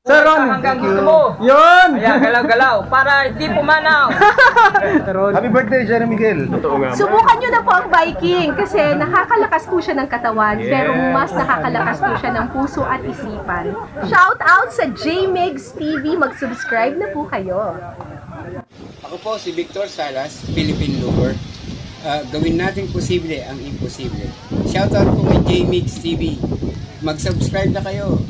Sir Ron, hanggang gusto mo. yun! Ayan, galaw-galaw para hindi pumanaw. Happy birthday, Jerry Miguel. Subukan nyo na po ang biking kasi nakakalakas po siya ng katawan pero mas nakakalakas po siya ng puso at isipan. Shout out sa JMIGS TV, mag-subscribe na po kayo. Ako po si Victor Salas, Philippine Looper. Gawin natin posible ang imposible. Shoutout po kay JMIGS TV. Mag-subscribe na kayo.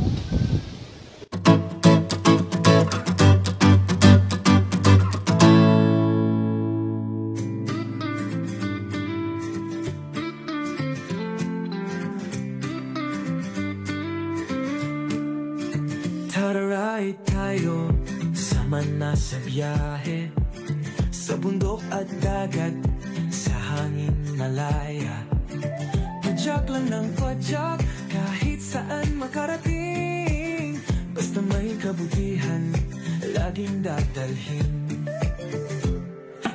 Tara-ride tayo, sama na sa biyahe, sa bundok at dagat, sa hangin malaya. Padyak lang ng padyak, kahit saan makarating. Basta may kabutihan, laging dadalhin.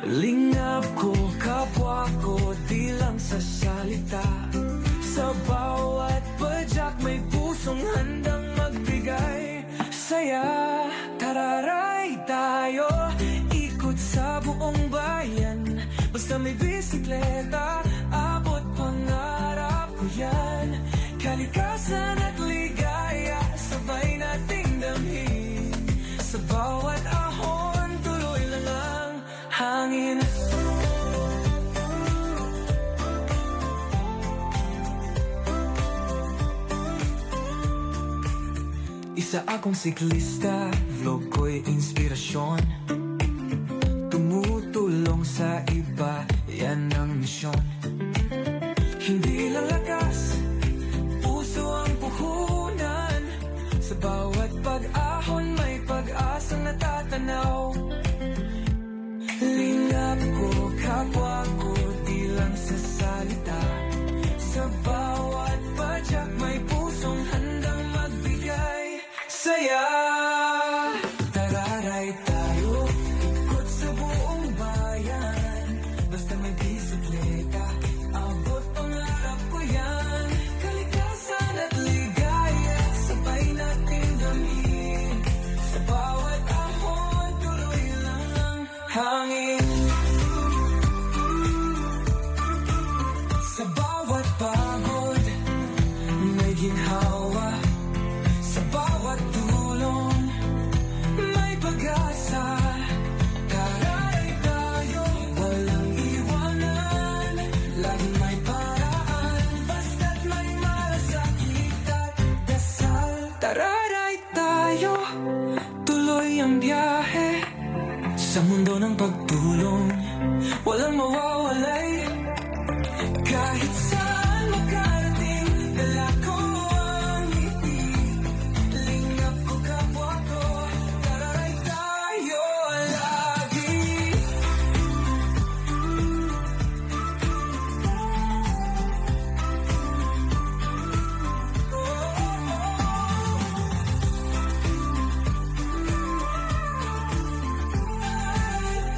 Lingap ko, kapwa ko, di lang sa salita. Sa bawat padyak may pusong handang magbigay saya. Tara-ride tayo, ikot sa buong bayan. Basta may bisikleta, abot pangarap ko yan. Kalikasan at ligaya, sabay nating damhin. Sa bawat ahon, tuloy lang ang hangin. Isa akong siklista, vlog ko'y inspirasyon. Tumutulong sa iba, yan ang misyon. Hindi lang lakas, puso ang puhunan. Sa bawat pag-ahon may pag-asang natatanaw. Lingap ko, kapwa ko, di lang sa salita. Sa bawat padyak may pusong handang magbigay saya. Tara-ride tayo, ikot sa buong bayan. Basta may bisikleta, abot pangarap ko yan. Kalikasan at ligaya, sabay natin damhin. Sa bawat ahon, tuloy lang ang hangin. Sa bawat pagod, may ginhawa. Sa bawat tulong, may pag-asa. Tara-ride tayo, walang iwanan. Laging may paraan, basta't may malasakit at dasal. Tara-ride tayo, tuloy ang biyahe. Sa mundo ng pagtulong, walang mawawalay. Kahit saan makarating, dala ko ang ngiti. Lingap ko, kapwa ko, tara-ride tayo lagi.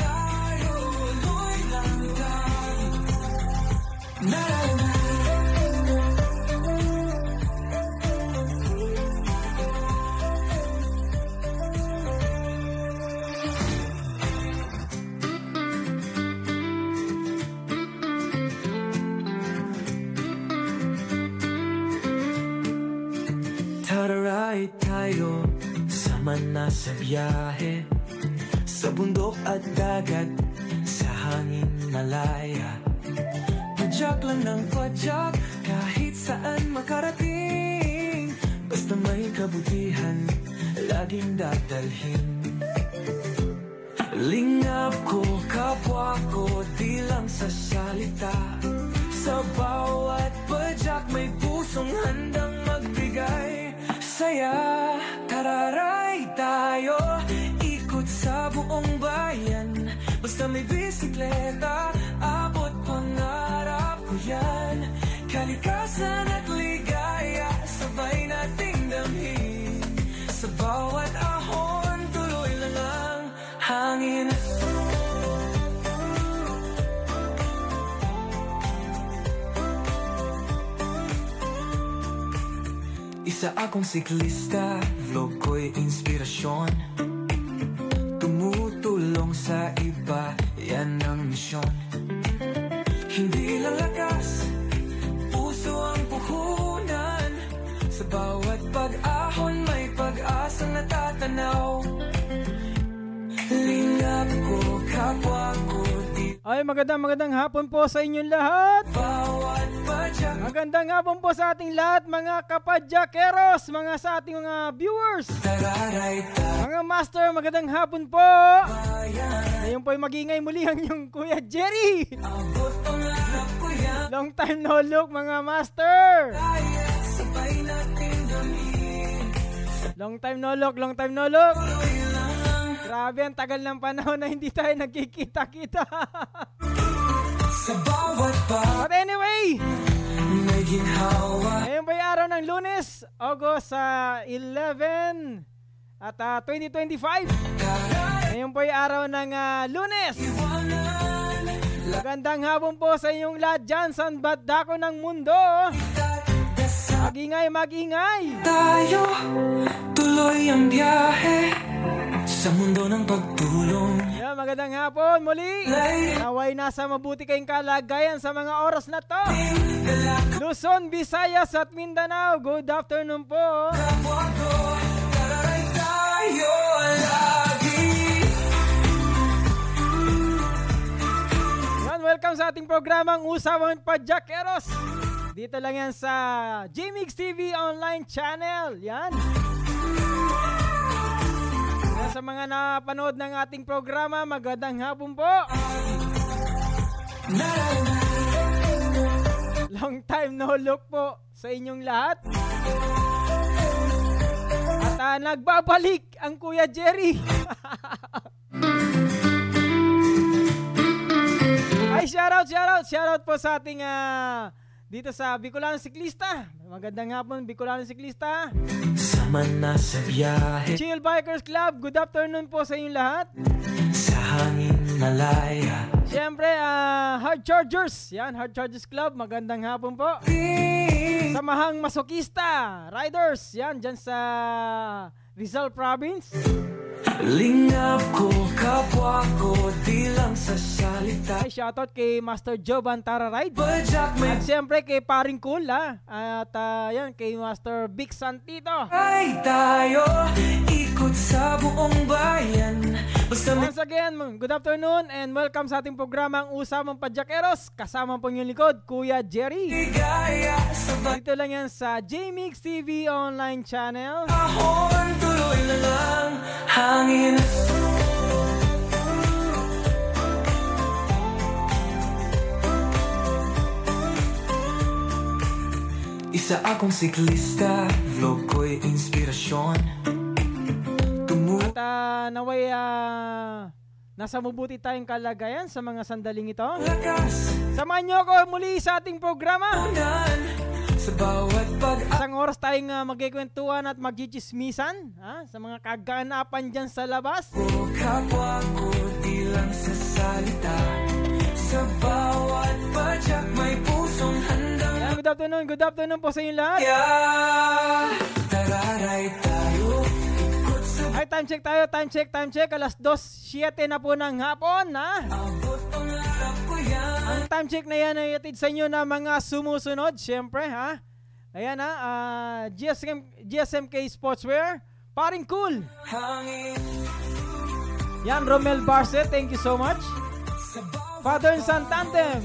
Tayo, tuloy lang tayo. Tara-ride tayo, sama na sa biyahe, sa bundok at dagat, sa hangin malaya. Padyak lang ng padyak, kahit saan makarating. Basta may kabutihan, laging dadalhin. Lingap ko, kapwa ko, di lang sa salita. Sa bawat padyak may pusong handang magbigay saya. Tara-ride tayo, ikot sa buong bayan. Basta may bisikleta, abot pangarap ko yan. Kalikasan at ligaya, sabay nating damhin. Sa bawat ahon, tuloy lang ang hangin. Isa akong siklista, vlog ko'y inspirasyon. Tumutulong sa iba, yan ang misyon. Hindi lang lakas, puso ang puhunan. Sa bawat pag-ahon may pag-asang natatanaw. Lingap ko, kapwa ko, di Ay, magandang hapon po sa inyong lahat. bawat padyak. Magandang hapon po sa ating lahat, mga kapadyakeros, mga sa ating mga viewers. Tararay Mga master, magandang hapon po. tabayan, Ngayon po ay magingay muli ang yung Kuya Jerry. abot pangarap ko yan. Long time no look, mga master. Kaya sabay natin gawin. Long time no look, long time no look. Tuloy lang Grabe, ang tagal ng panahon na hindi tayo nagkikita-kita. sa bawat But anyway, may ginhawa. ngayon ba yung araw ng Lunes, August 11 at 2025. Ngayon po yung araw ng Lunes. Magandang hapon po sa inyong lahat dyan sa bandako ng mundo. Mag-ingay, mag-ingay. Tayo, tuloy ang biyahe sa mundo ng pagtulong. Yan, magandang hapon muli. Naway nasa mabuti kayong kalagayan sa mga oras na to. Luzon, Visayas at Mindanao, good afternoon po. Kapwa ko, tararay tayo lagi. Yan, welcome sa ating programang Usapang Padyakeros. Dito lang yan sa JMix TV online channel. Yan. Yan sa mga napanood ng ating programa, magandang hapon po. Long time no look po sa inyong lahat. At nagbabalik ang Kuya Jerry. Ay, shoutout po sa ating dito sa Bicolano Siklista. Magandang hapon, Bicolano Siklista. Sama na sa biyahe, Chill Bikers Club, good afternoon po sa inyong lahat. sa hangin malaya. Siyempre, Hard Chargers. Yan, Hard Chargers Club, magandang hapon po. Samahang Masokista, Riders. Yan, dyan sa Rizal Province. Lingap ko, kapwa ko, di lang sa salita. Ay, shoutout kay Master Jovan Tara Ride. Padyak may At siyempre kay Paring Cool, At yan, kay Master Vic Santito. ay tayo, ikot sa buong bayan. Basta may Once again, good afternoon and welcome sa ating programang Usapang Padyakeros. Kasama po yung likod, Kuya Jerry. ligaya sa Dito lang yan sa JMix TV online channel. bahon. Tuloy na lang hangin. Isa akong siklista, vlog ko'y inspirasyon. At naway nasa mabuti tayong kalagayan sa mga sandaling ito. Lakas Samahan niyo ako muli sa ating programa. unan sa bawat Isang oras tayong magkikwentuhan at magchichismisan sa mga kaganapan dyan sa labas. pag-o. Kapwa ko, di lang sa salita. Sa bawat padyak may pusong handang Yan, good afternoon po sa inyo lahat. tararay tayo. Ikot sa Ay, time check. Alas 2:07 na po ng hapon, abot pangarap ko yan. Ang time check na yan ay atid sa inyo na mga sumusunod, syempre, Ayan, GSMK Sportswear, Paring Cool. Hangin Yan, Romel Barce, thank you so much. sa bawat Father and Son Tandem,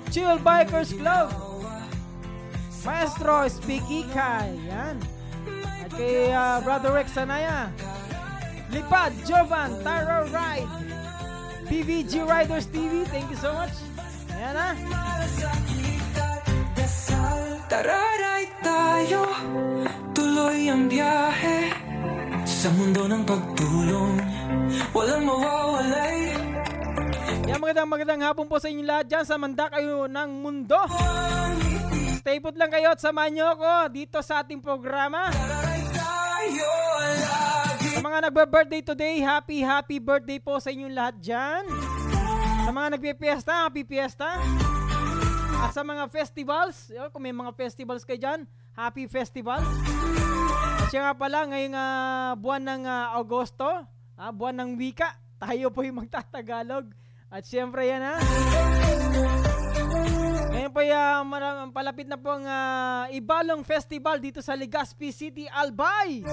Chill Bikers Club, Maestro Speaky Kai, yan. At kay Brother Rex Sanaya, Lipad, Jovan, Tyro Ride, PVG Riders TV, thank you so much. Ayan malasakit at dasal. Tararay tayo, tuloy ang biyahe sa mundo ng pagtulong. Walang mawawalay. Yan, magandang hapon po sa inyo lahat dyan sa manda kayo ng mundo. Stay put lang kayo at samahan nyo ako dito sa ating programa. Tararay tayo lagi. Sa mga nagbe-birthday today, happy birthday po sa inyong lahat dyan. Sa mga nagpipiesta, happy fiesta. At sa mga festivals, kung may mga festivals kayo dyan, happy festivals. Siya nga pala, ngayong buwan ng Agosto, buwan ng wika, tayo po yung magtatagalog. At siyempre yan ngayon po palapit na po ang Ibalong Festival dito sa Legazpi City, Albay.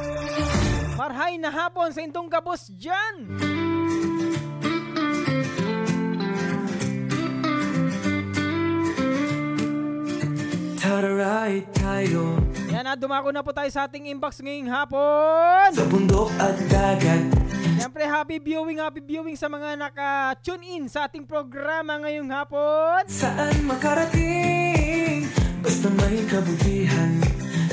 Marhay na hapon sa intong kabos dyan. Tararay tayo Yan dumako na po tayo sa ating inbox ngayong hapon. sa bundok at dagat. Siyempre, happy viewing sa mga naka-tune in sa ating programa ngayong hapon. Saan makarating? Basta may kabutihan,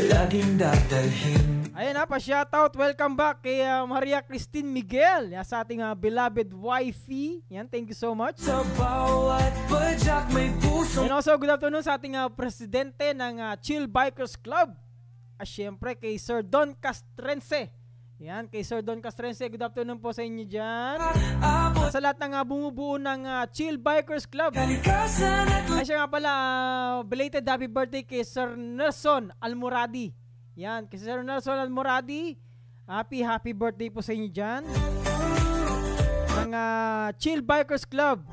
laging dadalhin. Ayan pa-shoutout, welcome back kay Maria Christine Miguel, sa ating beloved wifey. Yan, thank you so much. Sa bawat padyak may puso. And also, good afternoon sa ating presidente ng Chill Bikers Club. Siyempre, kay Sir Don Castrense. Yan, kay Sir Don Castrense, good afternoon po sa inyo dyan. Sa lahat ng bumubuo ng Chill Bikers Club. Siya nga pala, belated happy birthday kay Sir Nelson Almoradi. Yan, kay Sir Nelson Almoradi, happy birthday po sa inyo dyan. Ng Chill Bikers Club.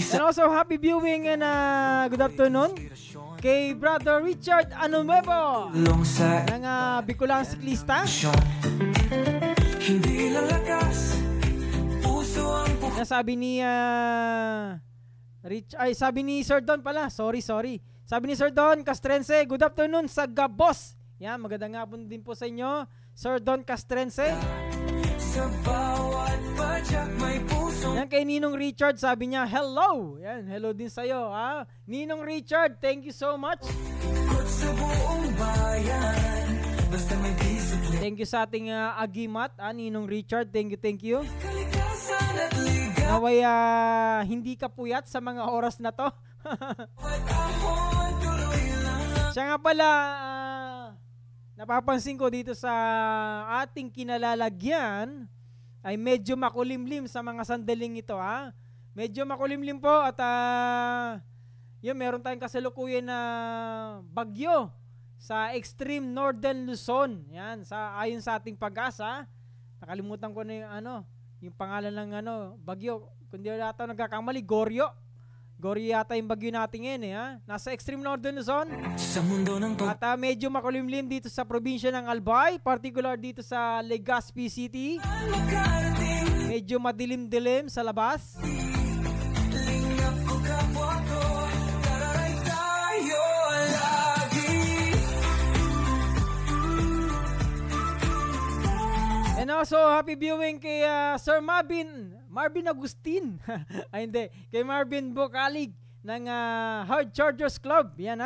And also, happy viewing and good afternoon kay Brother Richard Anumevo ng Bicolang Siklista. Hindi lalakas, puso ang Sabi ni sabi ni Sir Don pala. Sorry. Sabi ni Sir Don Castrense, good afternoon sa Gabos. Yan, magandang hapon din po sa inyo, Sir Don Castrense. sa bawat padyak may puso. Yan, kay Ninong Richard, sabi niya, hello. Yan, hello din sa'yo. Ninong Richard, thank you so much. Sa buong bayan, basta may disiplina. Thank you sa ating agimat, Ninong Richard. Thank you. Kalikasan at ligaw. Naway hindi ka puyat sa mga oras na to. Siya nga pala, napapansin ko dito sa ating kinalalagyan ay medyo makulimlim sa mga sandaling ito. Medyo makulimlim po at meron tayong kasalukuyan na bagyo sa extreme northern Luzon. Yan, ayon sa ating Pag-asa. Nakalimutan ko na yung pangalan ng bagyo. Kundi wala ito nagkakamali, Goryo yata yung bagyo natin ngayon Nasa extreme northern Luzon. Sa mundo ng At medyo makulimlim dito sa probinsya ng Albay, particular dito sa Legazpi City. Medyo madilim-dilim sa labas. lingap ko kapwa ko, tararay tayo lagi. And also, happy viewing kay Sir Marvin Agustin. Ay hindi, kay Marvin Bocalig ng Hard Chargers Club. Yan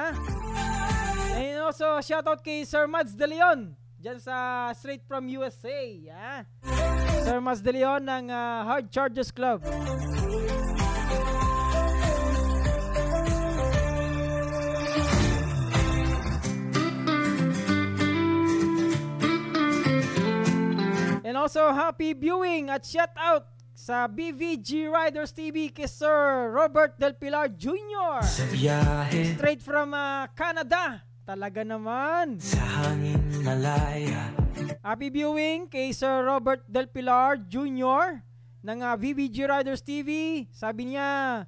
And also, shoutout kay Sir Mads De Leon, dyan sa straight from USA. Sir Mads De Leon ng Hard Chargers Club. And also, happy viewing at shout out sa BVG Riders TV kay Sir Robert Del Pilar Jr. Sa biyahe, Straight from Canada. Talaga naman. sa hangin malaya. Happy viewing kay Sir Robert Del Pilar Jr. ng BVG Riders TV. Sabi niya,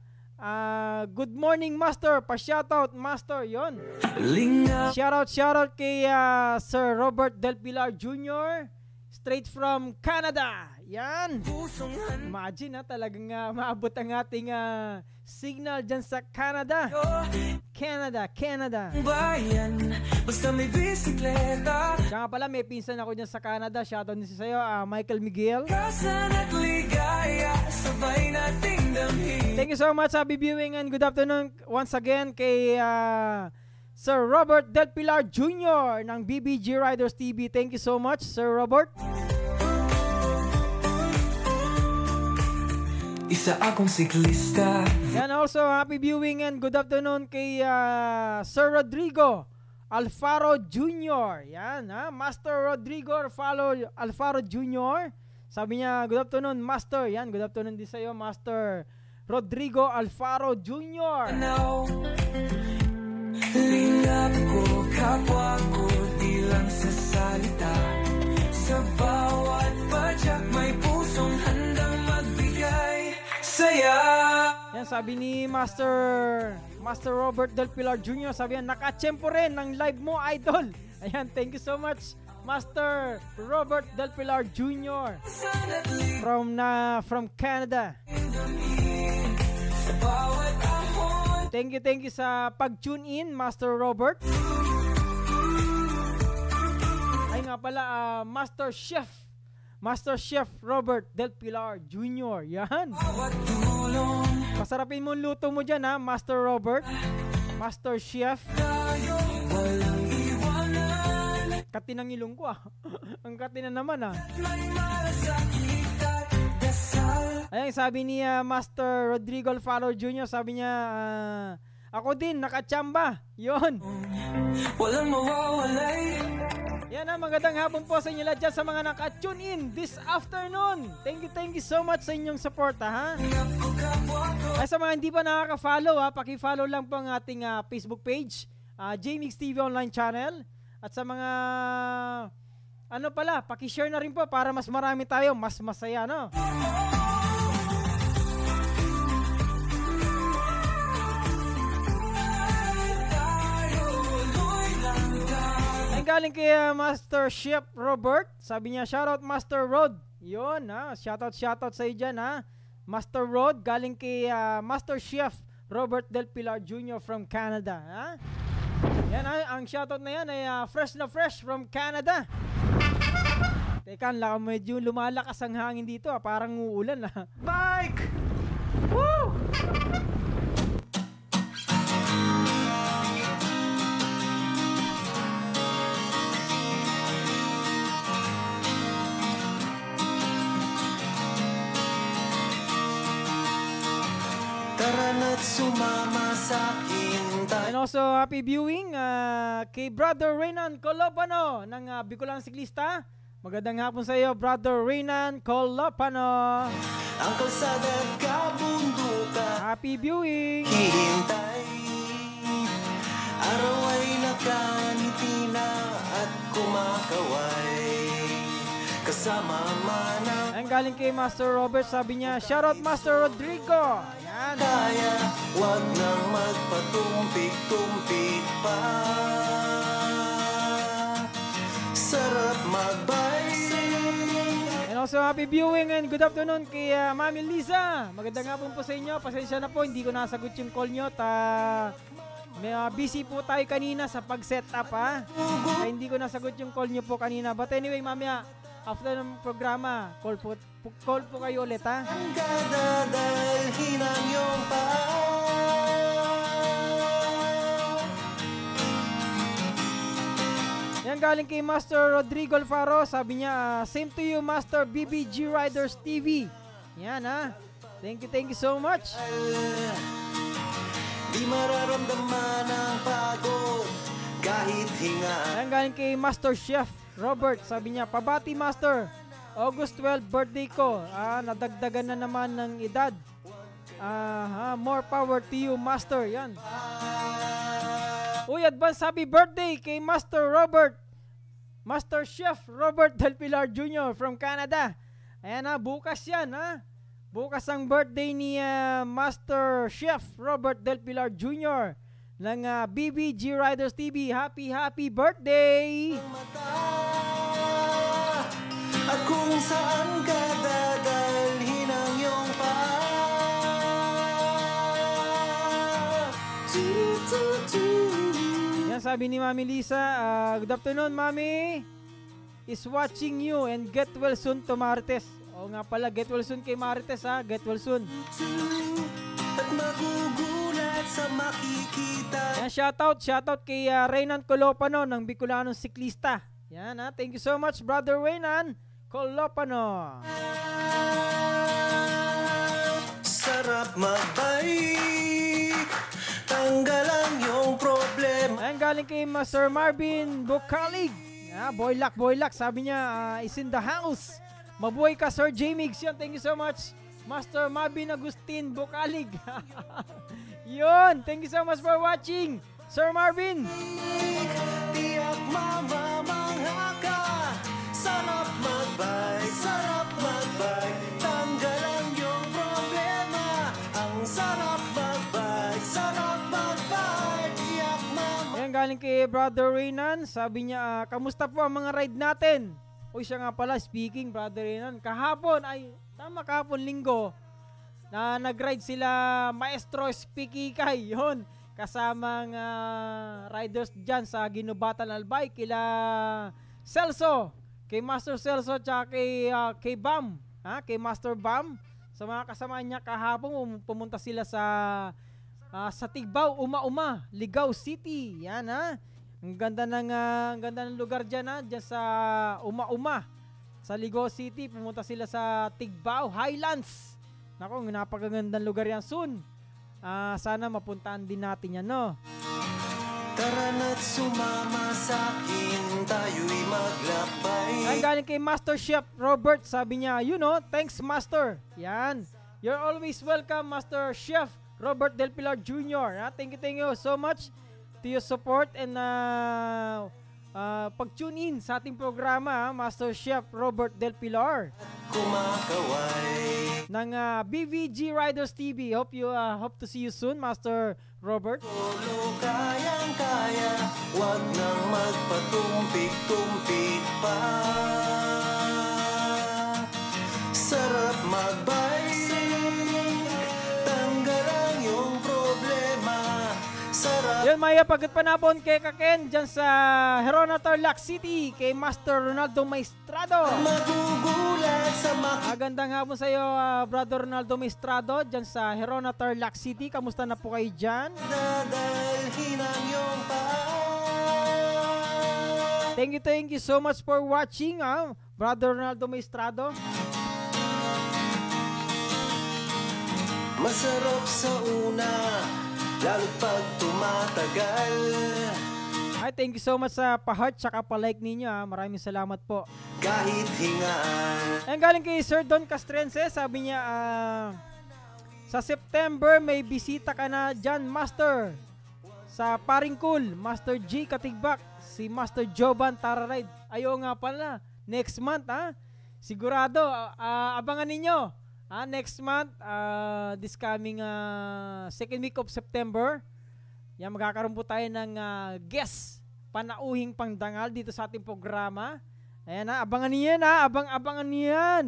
good morning Master. Pa-shoutout Master. Yon. Lingap Shoutout kay Sir Robert Del Pilar Jr. Straight from Canada. Yan. pusong Imagine talagang maabot ang ating signal dyan sa Canada. Canada. bayan, basta may bisikleta. Siya nga pala, may pinsan ako dyan sa Canada. Shoutout din sa'yo, Michael Miguel. Kasan at ligaya, sabay nating damhin. Thank you so much, happy viewing and good afternoon once again kay Sir Robert Del Pilar Jr. ng BBG Riders TV. Thank you so much, Sir Robert. Isa akong siklista. And also, happy viewing and good afternoon kay Sir Rodrigo Alfaro Jr. Yan, Master Rodrigo Alfaro Jr. Sabi niya, good afternoon, Master. Yan, good afternoon din sa'yo, Master Rodrigo Alfaro Jr. Now, Lingap ko, kapwa ko, di lang sa salita. Sa bawat padyak may pusong handang magbigay saya. Yan, sabi ni Master Robert Del Pilar Jr., sabi yan, nakatsempo rin ng live mo, idol. Ayan, thank you so much, Master Robert Del Pilar Jr. from Canada. Thank you sa pag-tune in, Master Robert. Ay nga pala, Master Chef Robert Del Pilar Jr. Yan. Masarapin mo luto mo dyan, ha, Master Robert. Master Chef. Kati ng ilong ko, Ang kati na naman, Ayan, sabi ni Master Rodrigo Alfaro Jr., sabi niya, ako din, nakachamba. Yun. Walang mawawalay. Yan, magandang hapon po sa inyo lahat dyan sa mga naka-tune in this afternoon. Thank you so much sa inyong support, ha. Ay, sa mga hindi pa nakaka-follow, paki-follow lang po ang ating Facebook page, JMix TV Online Channel. At sa mga, paki-share na rin po para mas marami tayo, mas masaya, no? Galing kay Master Chef Robert, sabi niya, shoutout Master Rod. Yun, shoutout sa iyo dyan, Master Rod, galing kay Master Chef Robert Del Pilar Jr. from Canada, Yan, ang shoutout na yan ay fresh na fresh from Canada. Teka, medyo lumalakas ang hangin dito, parang uulan, Bike! Woo! Tara na't sumama sa akin tayo. And also, happy viewing kay Brother Renan Colopano ng Bicolan Siklista. Magandang hapon sa iyo, Brother Renan Colopano. Ang kalsada at kabundukan, happy viewing. hihintay. Araw ay nakangiti na at kumakaway. Kasama manang Ang galing kay Master Robert, sabi niya, shoutout Master Rodrigo. Yan. kaya, wag nang magpatumpik-tumpik pa. Sarap magbike. And also, happy viewing and good afternoon kay Mami Liza. Magandang hapon po sa inyo. Pasensya na po, hindi ko nasagot yung call nyo. Busy po tayo kanina sa pag-setup, Kaya hindi ko nasagot yung call nyo po kanina. But anyway, mamaya, after ng programa, call po kayo ulit, Ang kadadalhin ang iyong paa. Yan, galing kay Master Rodrigo Alfaro, sabi niya, same to you, Master BBG Riders TV. Yan, thank you so much. Di mararamdaman ang pagod kahit hinga. Yan, galing kay Master Chef Robert, sabi niya, pabati Master, August 12 birthday ko, nadagdagan na naman ng edad. More power to you, Master. Yan. Uy, advance happy birthday kay Master Chef Robert Del Pilar Jr. from Canada. Ayan, bukas yan, bukas ang birthday ni Master Chef Robert Del Pilar Jr. ng BBG Riders TV. Happy birthday! At kung saan ka dadalhin ang iyong paa. Yan, sabi ni Mami Lisa, good afternoon, Mami. Is watching you and get well soon to Marites. Oo nga pala, get well soon kay Marites, get well soon. At magugulat sa makikita. Yan, shoutout kay Renan Colopano ng Bicolanong Siklista. Yan, thank you so much, Brother Renan Colopano. Sarap magbike, tanggal ang iyong problema. Ayan, galing kay Sir Marvin Bukalig. Boylak, sabi niya, is in the house. Mabuhay ka, Sir J-Mix. Yan, thank you so much, Master Marvin Agustin Bukalig. Yun, thank you so much for watching. Sir Marvin. Tiyak mamamangha ka. Sarap magbike, sarap magbike. Tanggalan yung problema. Ang sarap magbike, sarap magbike. Tiyak mamamangha. Ayan, galing kay Brother Reynan. Sabi niya, kamusta po ang mga ride natin? Uy, siya nga pala, speaking, Brother Reynan. Kahapon, linggo, na nag-ride sila Maestro Spikikay. Yun, kasamang riders dyan sa Ginubatan Albay. Kila Celso, kay Master Celso, tsaka kay Bam. Kay Master Bam. Sa mga kasama niya kahapon, pumunta sila sa Tigbaw, Uma-Uma, Ligao City. Yan ha. Ang ganda ng lugar diyan diyan sa Uma-Uma. Sa Ligao City, pumunta sila sa Tigbaw Highlands. Nako, napakagandang lugar yan soon. Sana mapuntahan din natin yan, no. Tara na't sumama sa'kin, tayo'y maglakbay. Ay, galing kay Master Chef Robert, sabi niya, thanks Master. Yan. You're always welcome, Master Chef Robert Del Pilar Jr. Thank you so much to your support and pag-tune in sa ating programa, Master Chef Robert Del Pilar. Kumakaway Ng BVG Riders TV. Hope to see you soon, Master Robert. Solo kayang-kaya, wag nang magpatumpik-tumpik pa. Sarap magbike, tanggalan yung problema. Sarap Yan, Maya, pagkat panapon kay Kaken dyan sa Herona, Tarlac City, kay Master Ronaldo Maestrado. magugulat sa Magandang hapon sa iyo, Brother Ronaldo Maestrado, dyan sa Herona, Tarlac City. Kamusta na po kayo dyan? makidadalhin ang iyong paa. Thank you so much for watching, Brother Ronaldo Maestrado. Masarap sa una, lalo't pag tumatagal. Ay, thank you so much sa pa-heart tsaka pa-like ninyo. Maraming salamat po. Kahit hingaan, Ayan, galing kay Sir Don Castrense, sabi niya, sa September may bisita ka na dyan, Master. Sa Paringkul, Master G Katigbak, si Master Jovan Tararide. Ayo nga pala, next month, sigurado, abangan ninyo. Next month, this coming second week of September, yan, magkakaroon po tayo ng guest, panauhing pangdangal dito sa ating programa. Ayan, abangan niyo yan, abangan niyo yan.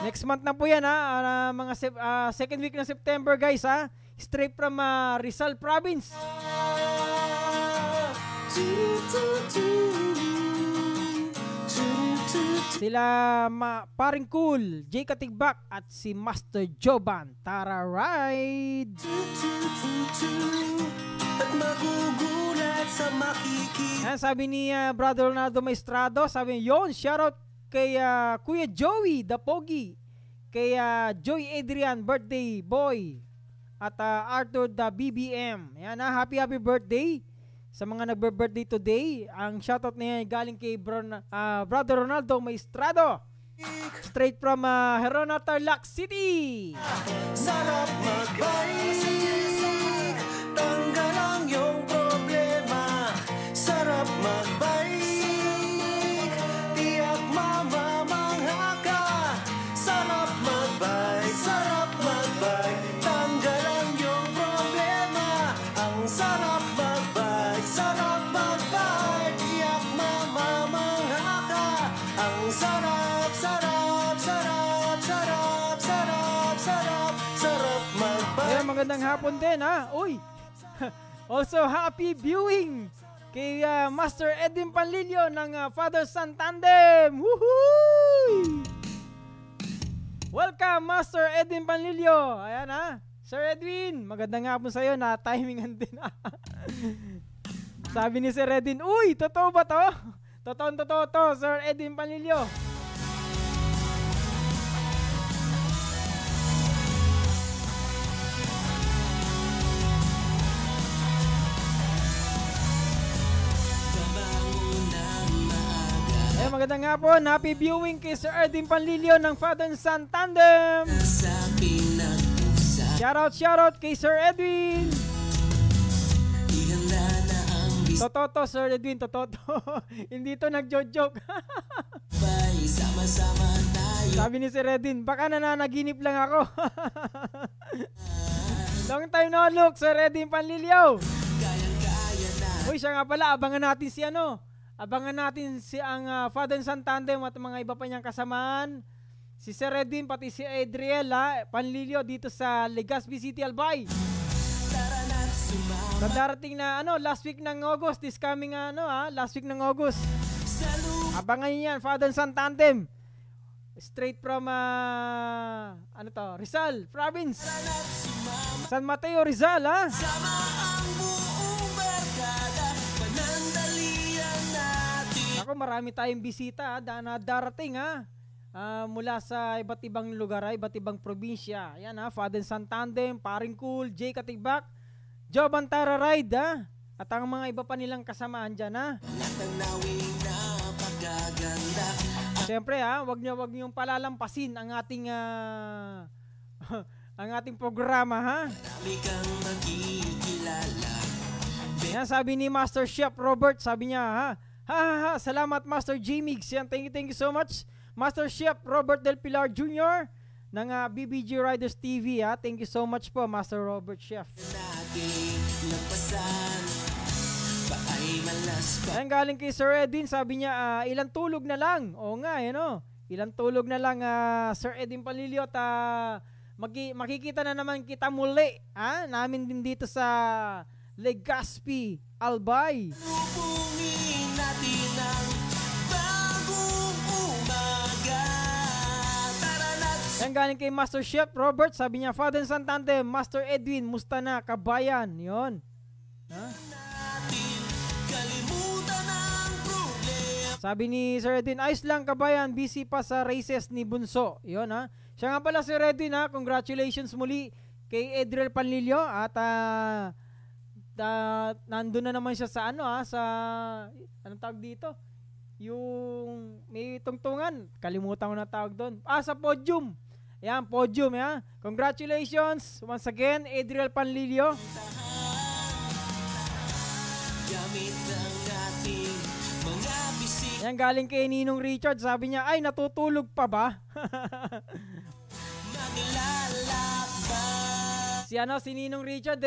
Next month na po yan, mga second week ng September, guys, straight from Rizal Province. Sila Paringkul, J Katigbak at si Master Jovan Tara Ride. at magugulat sa makikita. Yan, sabi ni Brother Ronaldo Maestrado, sabi niya, yun, shoutout kay Kuya Joey the Pogi, kay Joy Adrian birthday boy, at Arthur the BBM. Yan, happy birthday sa mga nagbe-birthday today. Ang shoutout niya galing kay Brother Ronaldo Maestrado, straight from Herona, Tarlac City. Sarap magbike, tanggal ang iyong problema. Sarap magbike, tiyak mamamangha ka. Sarap magbike, tanggal ang iyong problema. Ang sarap magbike, tiyak mamamangha ka. Ang sarap, sarap, sarap, sarap, sarap, sarap, sarap magbike. Kaya magandang hapon din, Uy! Also, happy viewing kay Master Edwin Panlilio ng Father-Son Tandem! Woohoo! Welcome, Master Edwin Panlilio! Ayan, Sir Edwin, magandang hapon sa'yo, na timingan din. Sabi ni Sir Edwin, uy, totoo ba to? Totoo to, Sir Edwin Panlilio. Magandang hapon, happy viewing kay Sir Edwin Panlilio ng Father-Son Tandem. Shoutout kay Sir Edwin. Totoo to, Sir Edwin, totoo to. Hindi to nagjo-joke. Sabi ni Sir Edwin, baka nananaginip lang ako. Long time no look, Sir Edwin Panlilio. Uy, siya nga pala, abangan natin si ano. Abangan natin si ang Father and Son Tandem at mga iba pa niyang kasamaan. Si Sir Edwin, pati si Adriel Panlilio dito sa Legazpi City, Albay. Sa darating na last week ng August, this coming last week ng August. Abangan niyo yan, Father and Son Tandem. Straight from Rizal Province. San Mateo, Rizal, ha? Ako, marami tayong bisita na darating, ha? Mula sa iba't ibang lugar, iba't ibang probinsya. Yan, ha? Father and Son Tandem, Paring Cool, Jay Katigbak, Joe Bantara Ride, ha? At ang mga iba pa nilang kasamaan dyan, ha? Siyempre, ha? Wag niyong palalampasin ang ating ang ating programa, ha? Yan, sabi ni Master Chef Robert, sabi niya, ha, salamat Master J-Mix. Yan, thank you so much. Master Chef Robert Del Pilar Jr. ng BBG Riders TV, ha. Thank you so much po, Master Robert Chef. Yan, galing kay Sir Edwin, sabi niya, ilang tulog na lang. Oo nga, ilang tulog na lang, Sir Edwin Panlilio, at makikita na naman kita muli, namin din dito sa Legazpi, Albay. Lubungin natin ang bagong umaga. Tara na't Yan, galing kay Master Chef Robert, sabi niya, Father and Son Tandem, Master Edwin, musta na, kabayan. Yun. kalimutan ang problema. Sabi ni Sir Edwin, ayos lang kabayan, busy pa sa races ni Bunso. Yun, ha. Siya nga pala, Sir Edwin, ha. Congratulations muli kay Adriel Panlilio. At nandun na naman siya sa sa anong tawag dito? Yung may tungtungan. Kalimutan ko na tawag doon. Sa podium. Yan, podium, ha. Congratulations once again, Adriel Panlilio. Gamit ang ating mga bisig. Yan, galing kay Ninong Richard, sabi niya, ay, natutulog pa ba? Maglalaban. Si Ninong Richard,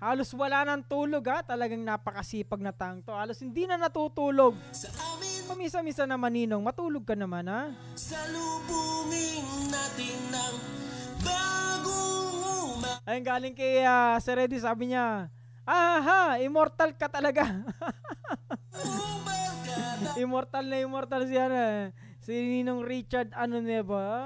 halos wala nang tulog, ha. Talagang napakasipag na tangto. Halos hindi na natutulog. Sa amin, Pamisa-misa naman, Ninong, matulog ka naman, ha. salubungin natin ng bagong umaga. Ayun, galing kay Sir Eddie, sabi niya, immortal ka talaga. Immortal na immortal siya si Ninong Richard, ba?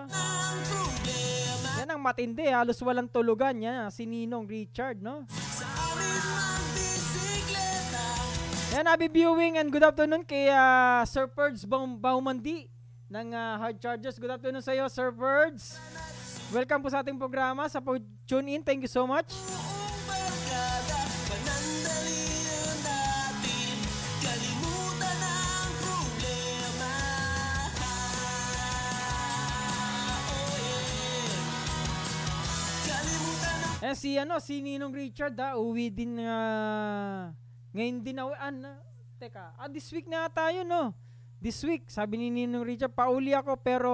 Ang problema Yan ang matindi, halos walang tulugan yan, si Ninong Richard, no? sa amin magbisikleta. Yan, happy viewing and good afternoon kay Sir Ferds Baumandi ng Hard Chargers. Good afternoon sa iyo, Sir Ferds. Welcome po sa ating programa, sa tune in. Thank you so much. Buong barkada, panandalian natin, kalimutan ang problema. Oh yeah. Kalimutan ang Si Ninong Richard, uwi din ngayon din teka, this week na tayo, no? This week, sabi ni Ninong Richard, pauli ako pero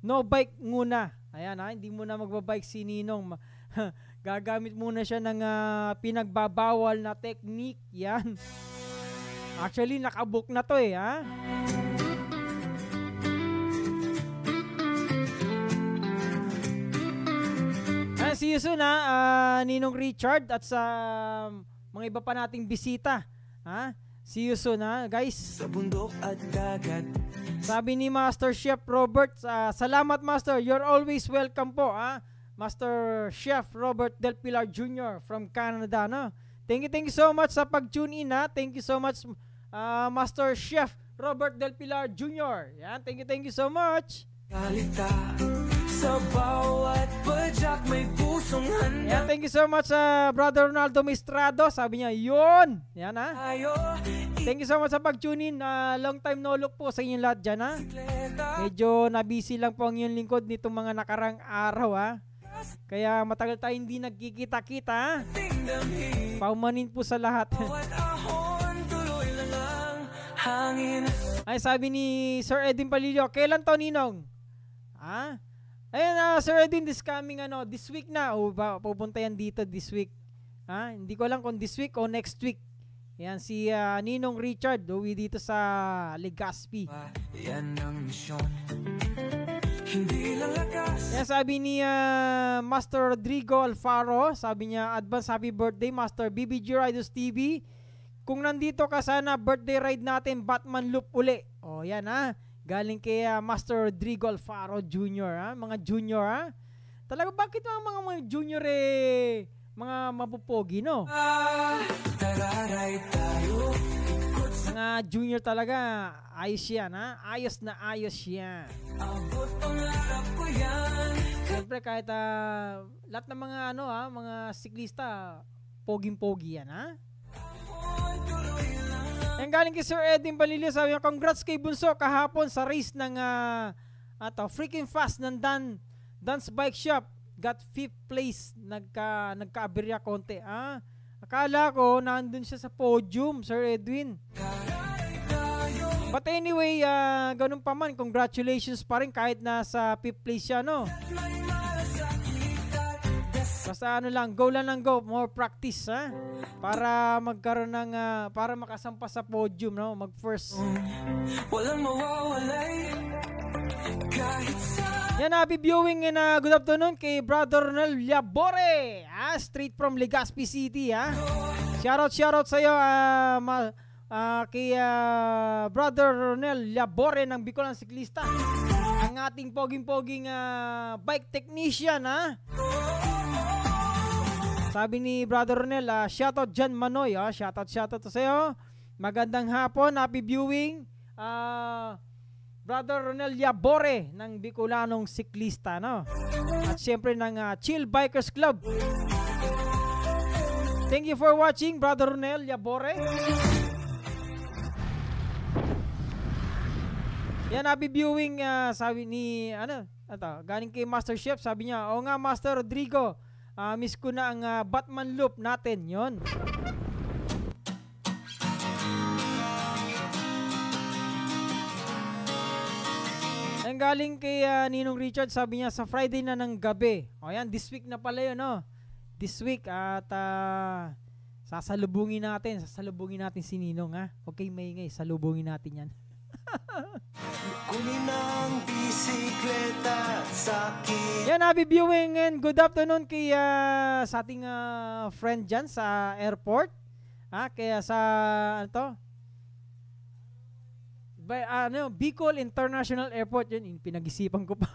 no bike muna. Ayan, hindi muna magbabike si Ninong. Gagamit muna siya ng pinagbabawal na technique. Yan. Actually, nakabook na to, ha? See you soon, Ninong Richard, at sa mga iba pa nating bisita. See you soon, guys. sa bundok at dagat. Sabi ni Master Chef Robert, salamat Master, you're always welcome po, Master Chef Robert Del Pilar Jr. from Canada, no? Thank you so much sa pag-tune in, Thank you so much, Master Chef Robert Del Pilar Jr. Yan, thank you so much. Kalita sa bawat padyak may pusong handa. Yan, thank you so much, Brother Ronaldo Maestrado. Sabi niya, yun. Yan, Tayo, Thank you so much sa pag-tune in. Long time no look po sa inyong lahat dyan, ikleta. Medyo nabisi lang po ang inyong lingkod nitong mga nakarang araw, Kaya matagal tayo hindi nagkikita-kita, Tingdamhin Paumanin po sa lahat. bawat ahon. hangin. Ay, sabi ni Sir Edwin Palilio, kailan to, Ninong? Ayun, Sir Edwin, this week na. Pupunta yan dito this week. Hindi ko alam kung this week o next week. Yan, si Ninong Richard, uwi dito sa Legazpi. Yan ang misyon. Hindi lang lakas. Yan, sabi ni Master Rodrigo Alfaro, sabi niya, advance happy birthday, Master BBG Riders TV. Kung nandito ka, sana birthday ride natin, Batman Loop uli. O, yan galing kay Master Rodrigo Alfaro Jr. Mga junior, talaga, bakit mga junior mga mapupogi, no? Tararay tayo. Mga junior talaga, ayos yan, ayos na ayos yan. Abot pangarap ko yan. Siyempre, kahit lahat ng mga mga siklista, poging-pogi yan, Yan, galing kay Sir Edwin Palilio, sabi niya, congrats kay Bunso kahapon sa race ng freaking fast ng Dance Bike Shop. Got 5th place, nagka-aberya konti. Akala ko nandun siya sa podium, Sir Edwin. But anyway, ganun pa man, congratulations pa rin kahit nasa 5th place siya, no? Basta go lang, more practice, para magkaroon ng, para makasampa sa podium, no? Mag-first. Walang mawawalay. Kahit sa Yan, happy viewing and good afternoon kay Brother Ronel Labore, straight from Legazpi City, Shoutout sa'yo, kay Brother Ronel Labore ng Bicolan Siklista, ang ating poging-poging bike technician, Sabi ni Brother Ronel, shoutout Jan Manoy, shoutout sa'yo. Magandang hapon, happy viewing, Brother Ronel Labore ng Bicolanong Siklista, no? At syempre ng Chill Bikers Club. Thank you for watching, Brother Ronel Labore. Yan, happy viewing, sabi ni, galing kay Master Chef, sabi niya, o nga, Master Rodrigo, miss ko na ang Batman Loop natin, yon. Ang galing kay Ninong Richard, sabi niya, sa Friday na ng gabi. O yan, this week na pala yun, no? This week, at sasalubungin natin si Ninong, Okay, maingay, salubungin natin yan. kunin ang bisikleta sa akin. Yan, happy viewing and good afternoon kay sa ating friend dyan sa airport. Kaya sa Bicol International Airport, yun, pinag-isipan ko pa.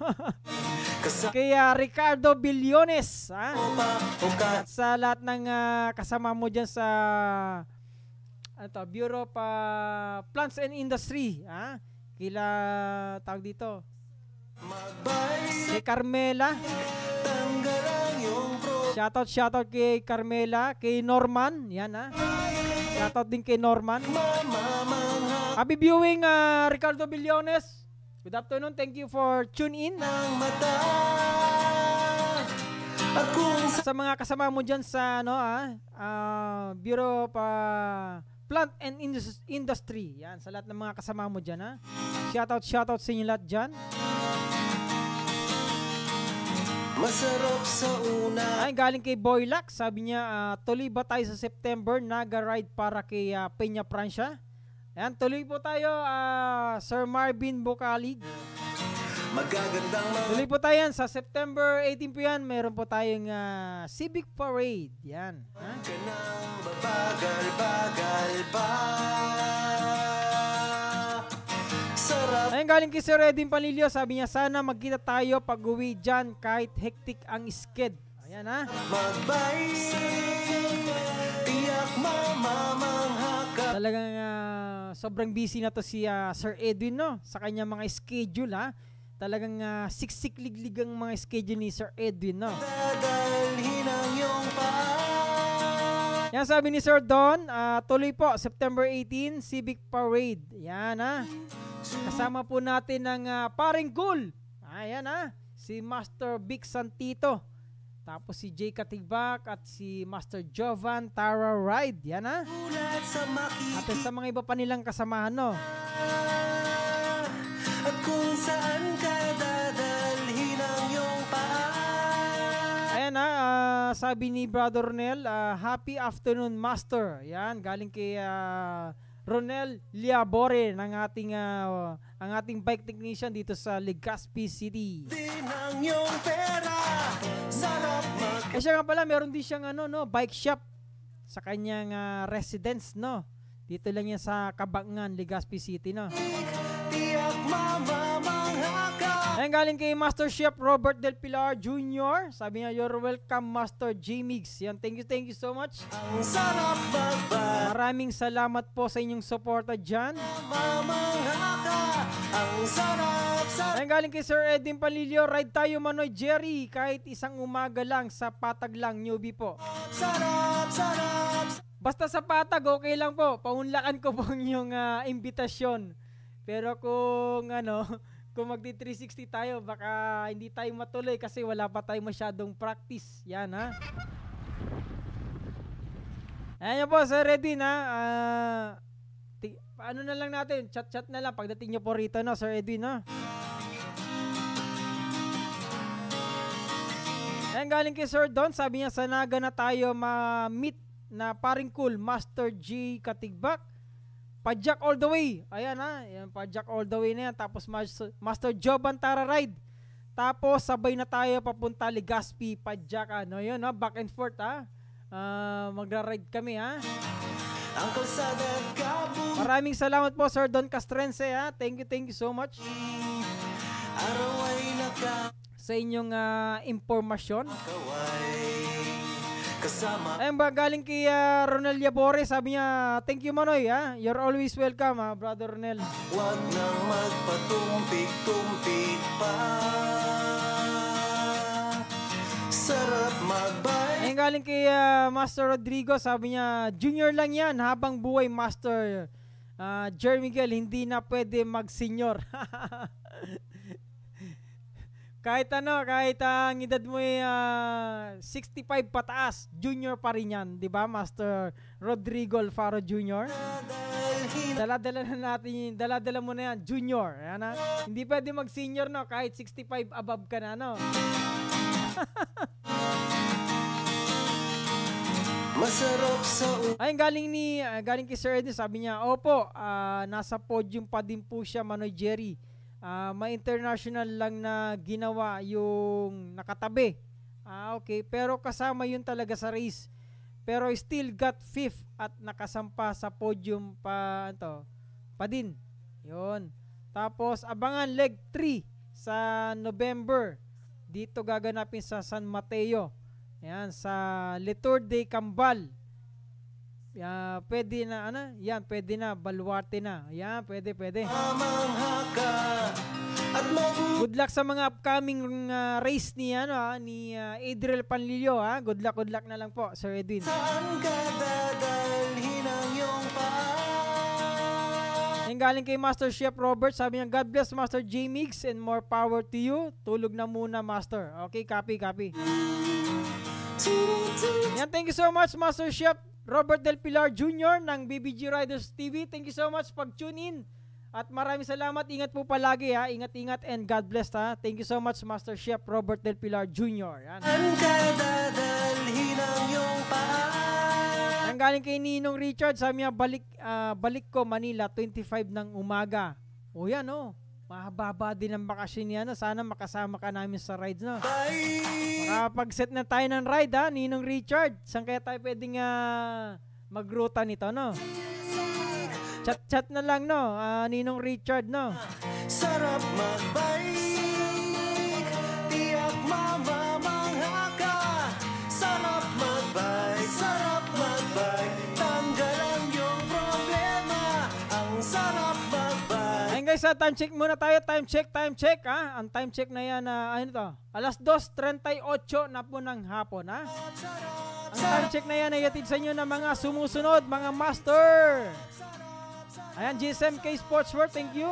Kay Ricardo Billones, at sa lahat ng kasama mo dyan sa Bureau of Plants and Industry, kila tawag dito, kay Carmela, shoutout kay Carmela, kay Norman, yan, shoutout din kay Norman. Happy viewing, Ricardo Billones. Good afternoon. Thank you for tune in. Sa mga kasama mo dyan sa Bureau of Plant and Industry. Yan, sa lahat ng mga kasama mo dyan, Shoutout sa inyo lahat dyan. Masarap sa una. Ay, galing kay Boylac. Sabi niya, tuloy ba tayo sa September? Naga-ride para kay Peña Francia. Ayan, tuloy po tayo, Sir Marvin Bocalig. Tuloy po tayo yan. Sa September 18 po yan, meron po tayong Civic Parade. Yan. Ayun, galing kay Sir Edwin Palilio. Sabi niya, sana magkita tayo pag uwi dyan kahit hectic ang sked. Ayan, talagang sobrang busy na to si Sir Edwin, no? Sa kanya mga schedule, talagang siksik-liglig ang mga schedule ni Sir Edwin, no? Yan, sabi ni Sir Don, tuloy po, September 18, Civic Parade. Yan, kasama po natin ng paring cool. Ayan, si Master Vic Santito Tapos si Jay Katigbak at si Master Jovan Tara Ride. Yan ha. At sa mga iba pa nilang kasamahan, no? At kung saan ka dadalhin ang iyong paa. Ayan ha, sabi ni Brother Ronel, happy afternoon Master. Yan, galing kay Ronel Liabore ng ating ang ating bike technician dito sa Legazpi City. Din ang iyong pera. Sarap Siya nga pala, meron din siyang bike shop sa kanyang residence, no? Dito lang yan sa Kabangan, Legazpi City, no? tiyak mamamangha ka. Ayan, galing kay Master Chef Robert Del Pilar Jr. Sabi niya, you're welcome, Master J-Mix. Yan, thank you so much. Ang sarap magbay. Maraming salamat po sa inyong suporta dyan. Mamamangha ka. Ang sarap sarap. Ayan, galing kay Sir Edwin Palilio, ride tayo Manoy Jerry. Kahit isang umaga lang, sa patag lang, newbie po. Sarap sarap. Basta sa patag, okay lang po. Paunlakan ko po yung imbitasyon. Pero kung kung magdi 360 tayo, baka hindi tayo matuloy kasi wala pa tayo masyadong practice. Yan ha. Ayan po, Sir Edwin ha. Paano na lang natin? Chat na lang pagdating nyo po rito, no, Sir Edwin ha. Ayan, galing kay Sir Don. Sabi niya, sa Naga na tayo ma-meet na paring cool, Master G Katigbak. Pajak all the way. Ayan ha. Ayan, Pajak all the way na yan. Tapos Master Joban Tara Ride. Tapos sabay na tayo papunta Legazpi, Pajak. Yun ha. Back and forth ha. Magra-ride kami ha. Ang kalsada at kabog. Maraming salamat po Sir Don Castrense ha. Thank you so much. Araw ay sa inyong impormasyon. nakaway. Kasama. Ayun ba, galing kay Ronel Yabore, sabi niya, thank you Manoy ha. You're always welcome ha, Brother Ronel. Huwag nang magpatumpik-tumpik pa. Sarap magbay. Ayun, galing kay Master Rodrigo, sabi niya, junior lang yan habang buhay Master Jerry Miguel, hindi na pwede mag-senior. Kahit ang edad mo ay 65 pataas, junior pa rin yan, di ba, Master Rodrigo Alfaro Jr.? Dala-dala mo na yan, junior. Ayan, ha? Hindi pwede mag-senior, no, kahit 65 above ka na, no? Masarap sa Ayun, galing kay Sir Edwin, sabi niya, opo, nasa podium pa din po siya, Manoy Jerry. May international lang na ginawa yung nakatabi. Okay. Pero kasama yun talaga sa race. Pero still got fifth at nakasampa sa podium pa din. Yun. Tapos abangan leg 3 sa November. Dito gaganapin sa San Mateo. Yan, sa Letour de Cambal. Pwede na, yan, pwede na, Baluarte na. Yan, pwede. mamangha ka. At Good luck sa mga upcoming race ni Adriel Panlilio ha. Good luck na lang po, Sir Edwin. saan ka dadalhin ang iyong paa. Yung galing kay Master Chef Robert, sabi niya, God bless Master J-Mix and more power to you. Tulog na muna, Master. Okay, copy. Yan, thank you so much, Master Chef Robert Del Pilar Jr. ng BBG Riders TV. Thank you so much pag-tune in. At maraming salamat. Ingat po palagi ha. Ingat and God bless ha. Thank you so much, Master Chef Robert Del Pilar Jr. Yan. Saan ka dadalhin ang iyong paa. Ang galing kay Ninong Richard, sabi niya, balik ko Manila, 25 ng umaga. O yan mahaba din ang bakasyon niya. Sana makasama ka namin sa rides, no? Makapag-set na tayo ng ride, ha, Ninong Richard. Saan kaya tayo pwedeng magruta nito, no? Chat na lang, no? Ninong Richard, no? Sarap magbike. Tiyak mamamangha ka. Sarap magbike. Tanggal ang iyong problema. Ang sarap magbike. Ayun guys, time check muna tayo. Time check, ha? Ang time check na yan, alas 2:38 na po ng hapon, ha? Ang time check na yan ay yatid sa inyo ng mga sumusunod, mga master. Ayan, GSMK Sportswear, thank you.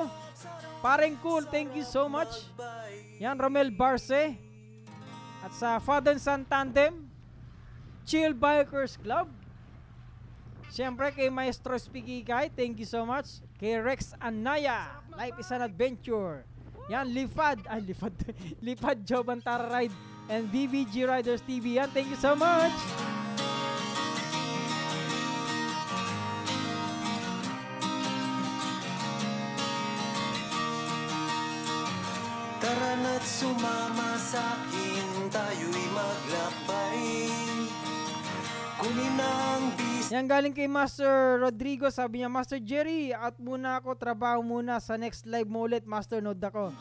Pareng Cool, thank you so much. Yan, Romel Barce. At sa Father and Son Tandem, Chill Bikers Club. Siyempre kay Maestro Spikikay, thank you so much. Kay Rex Anaya, Life is an Adventure. Yan, Lipad Jovan Tara Ride and BBG Riders TV. Yan, thank you so much. Tara na't sumama sa'kin, tayo'y maglakbay. Kunin ang Yan galing kay Master Rodrigo, sabi niya, Master Jerry, at muna ako, trabaho muna, sa next live mo ulit, Master, node ako.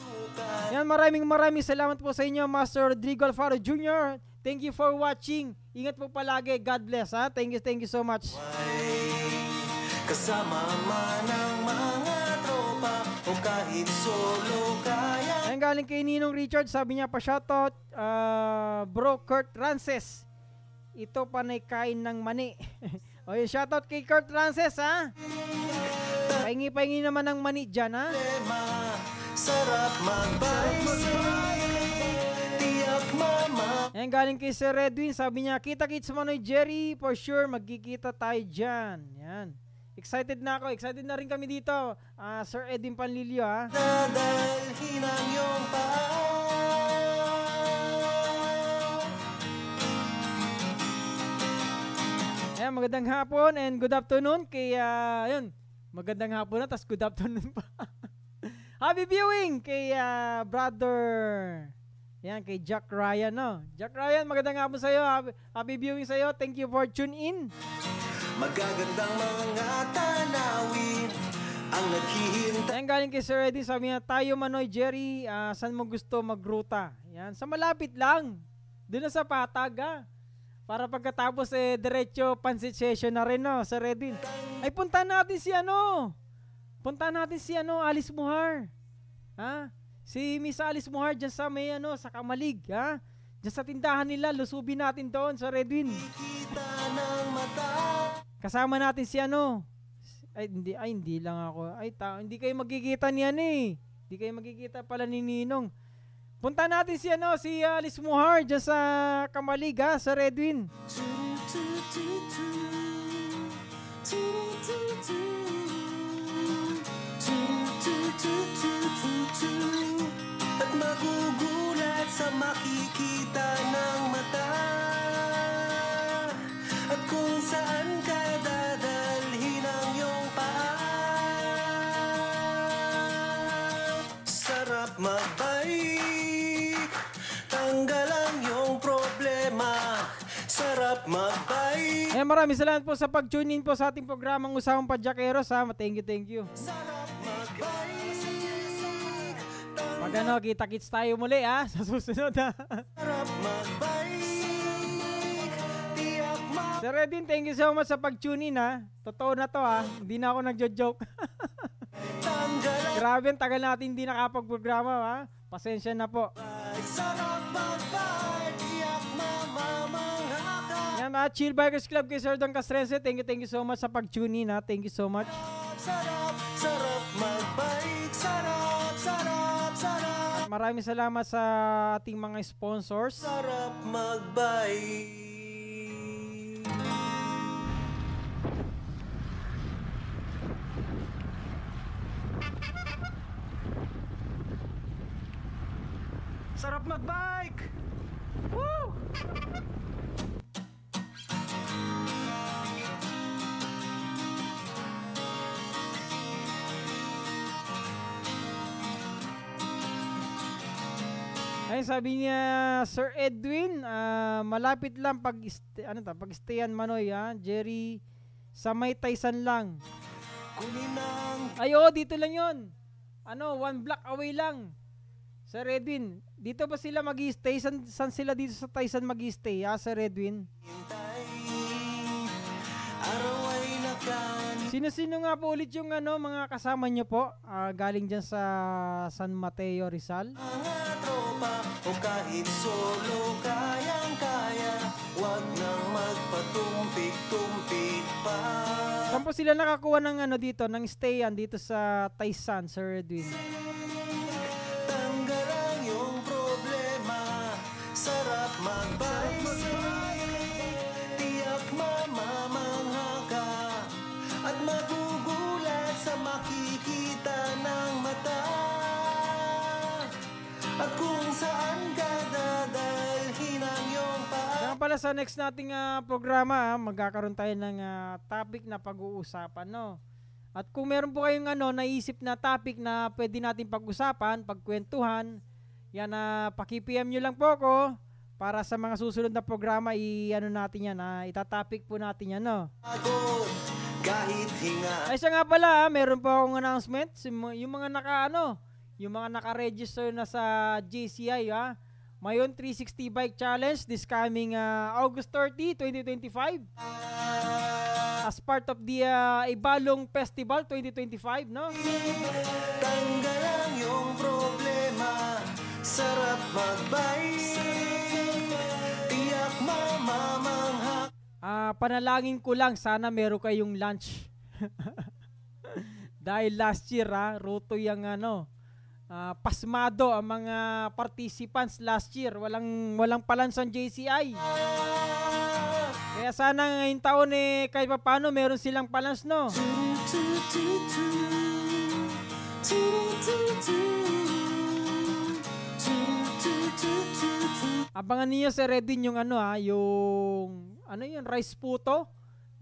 Yan, maraming salamat po sa inyo, Master Rodrigo Alfaro Jr. Thank you for watching. Ingat po palagi. God bless, ha. Thank you so much. kasama man ang mga tropa o kahit solo kaya. Yan galing kay Ninong Richard, sabi niya pa shoutout, bro Kurt Rances. Ito panay kain ng mani. O yun, shoutout kay Kurt Rances, ha. Pahingi naman ng mani dyan, ha. Sarap tiyak mama. Yan galing kay Sir Edwin, sabi niya, kita-kits Manoy Jerry, for sure magkikita tayo dyan. Yan. Excited na ako, excited na rin kami dito, Sir Edwin Panlilio, ha. Dadalhin ang iyong Ayan, magandang hapon and good afternoon kay, yun, magandang hapon na, tas good afternoon pa. Happy viewing kay brother, yan, kay Jack Ryan, no? Jack Ryan, magandang hapon sa'yo, happy viewing sa'yo, thank you for tune in. magagandang mga tanawin ang naghihintay. Ayan, galing kay Sir Eddie, sabi niya, tayo Manoy Jerry, saan mo gusto magruta? Yan, sa malapit lang, doon na sa Patag, ha? Para pagkatapos diretso pansit session na rin, no, Sir Edwin. Ay, punta natin si Alice Muhar. Ha? Si Miss Alice Muhar dyan sa may sa Kamalig, ha? Dyan sa tindahan nila, lusubin natin doon, Sir Edwin. Kita ng mata. Kasama natin si hindi lang ako. Hindi kayo magkikita niyan eh. Hindi kayo magkikita pala ni Ninong. Punta natin si Alice Muhar dyan sa Kamalig, ha, Sir Edwin. At magugulat sa makikita ng mata. At kung saan ka dadalhin ang iyong paa. Sarap magbike, tanggal ang iyong problema. Sarap magbike. Maraming salamat po sa pag-tune in po sa ating programang Usapang Padyakeros, ha. Thank you. Sarap magbike. Pag kita-kits tayo muli, ha, sa susunod, ha. Sarap magbike. Tiyak mama. Sir Edwin, thank you so much sa pag-tune in, ha. Totoo na to, ha. Hindi na ako nagjo-joke. Tanggal ang Grabe, tagal natin hindi nakapag-programa, ha. Pasensya na po. sarap magbike. Tiyak mama mga ka. Yan, Chill Bikers Club kay Sir Don Castrense. Thank you so much sa pag-tune in, ha. Thank you so much. Sarap magbike. Sarap. Maraming salamat sa ating mga sponsors. Sarap magbike. Sarap magbike. Woo! Ay, sabi niya, Sir Edwin, malapit lang pag-stayan Manoy, ha? Jerry, sa may Taysan lang. Kunin ang Ay, dito lang yon. 1 block away lang. Sir Edwin, dito ba sila mag-i-stay? San sila dito sa Taysan mag-i-stay, ha, Sir Edwin? hintay. Araw ay nakan. Sino-sino nga po ulit yung mga kasama nyo po? Galing dyan sa San Mateo, Rizal. Mga tropa o kahit solo kayang-kaya. Huwag nang magpatumpik-tumpik pa. Saan po sila nakakuha ng ng stayan dito sa Taysan, Sir Edwin? Tanggal ang iyong problema. Sarap magbaysik, tiyak mamamangha ka at magugulat sa makikita ng mata. At kung saan ka dadalhin ang iyong Kaya pala sa next nating programa, magkakaroon tayo ng topic na pag-uusapan, no? At kung meron po kayong naisip na topic na pwede natin pag-usapan, pagkwentuhan, yan paki-PM nyo lang po ako para sa mga susunod na programa natin yan, itatopic po natin yan, no? pagod kahit hinga. Ay siya nga pala, meron po akong announcement, yung mga yung mga naka-register na sa JCI, Mayon 360 Bike Challenge this coming August 30, 2025. As part of the Ibalong Festival 2025, no? Tanggal ang iyong problema, sarap magbaysik, tiyak mamamangha. Panalangin ko lang, sana meron kayong lunch. Dahil last year, roto yung pasmado ang mga participants last year. Walang palans ang JCI. Kaya sana ngayong taon kahit pa paano meron silang palans, no? Abangan niyo sa Redin yung yung rice puto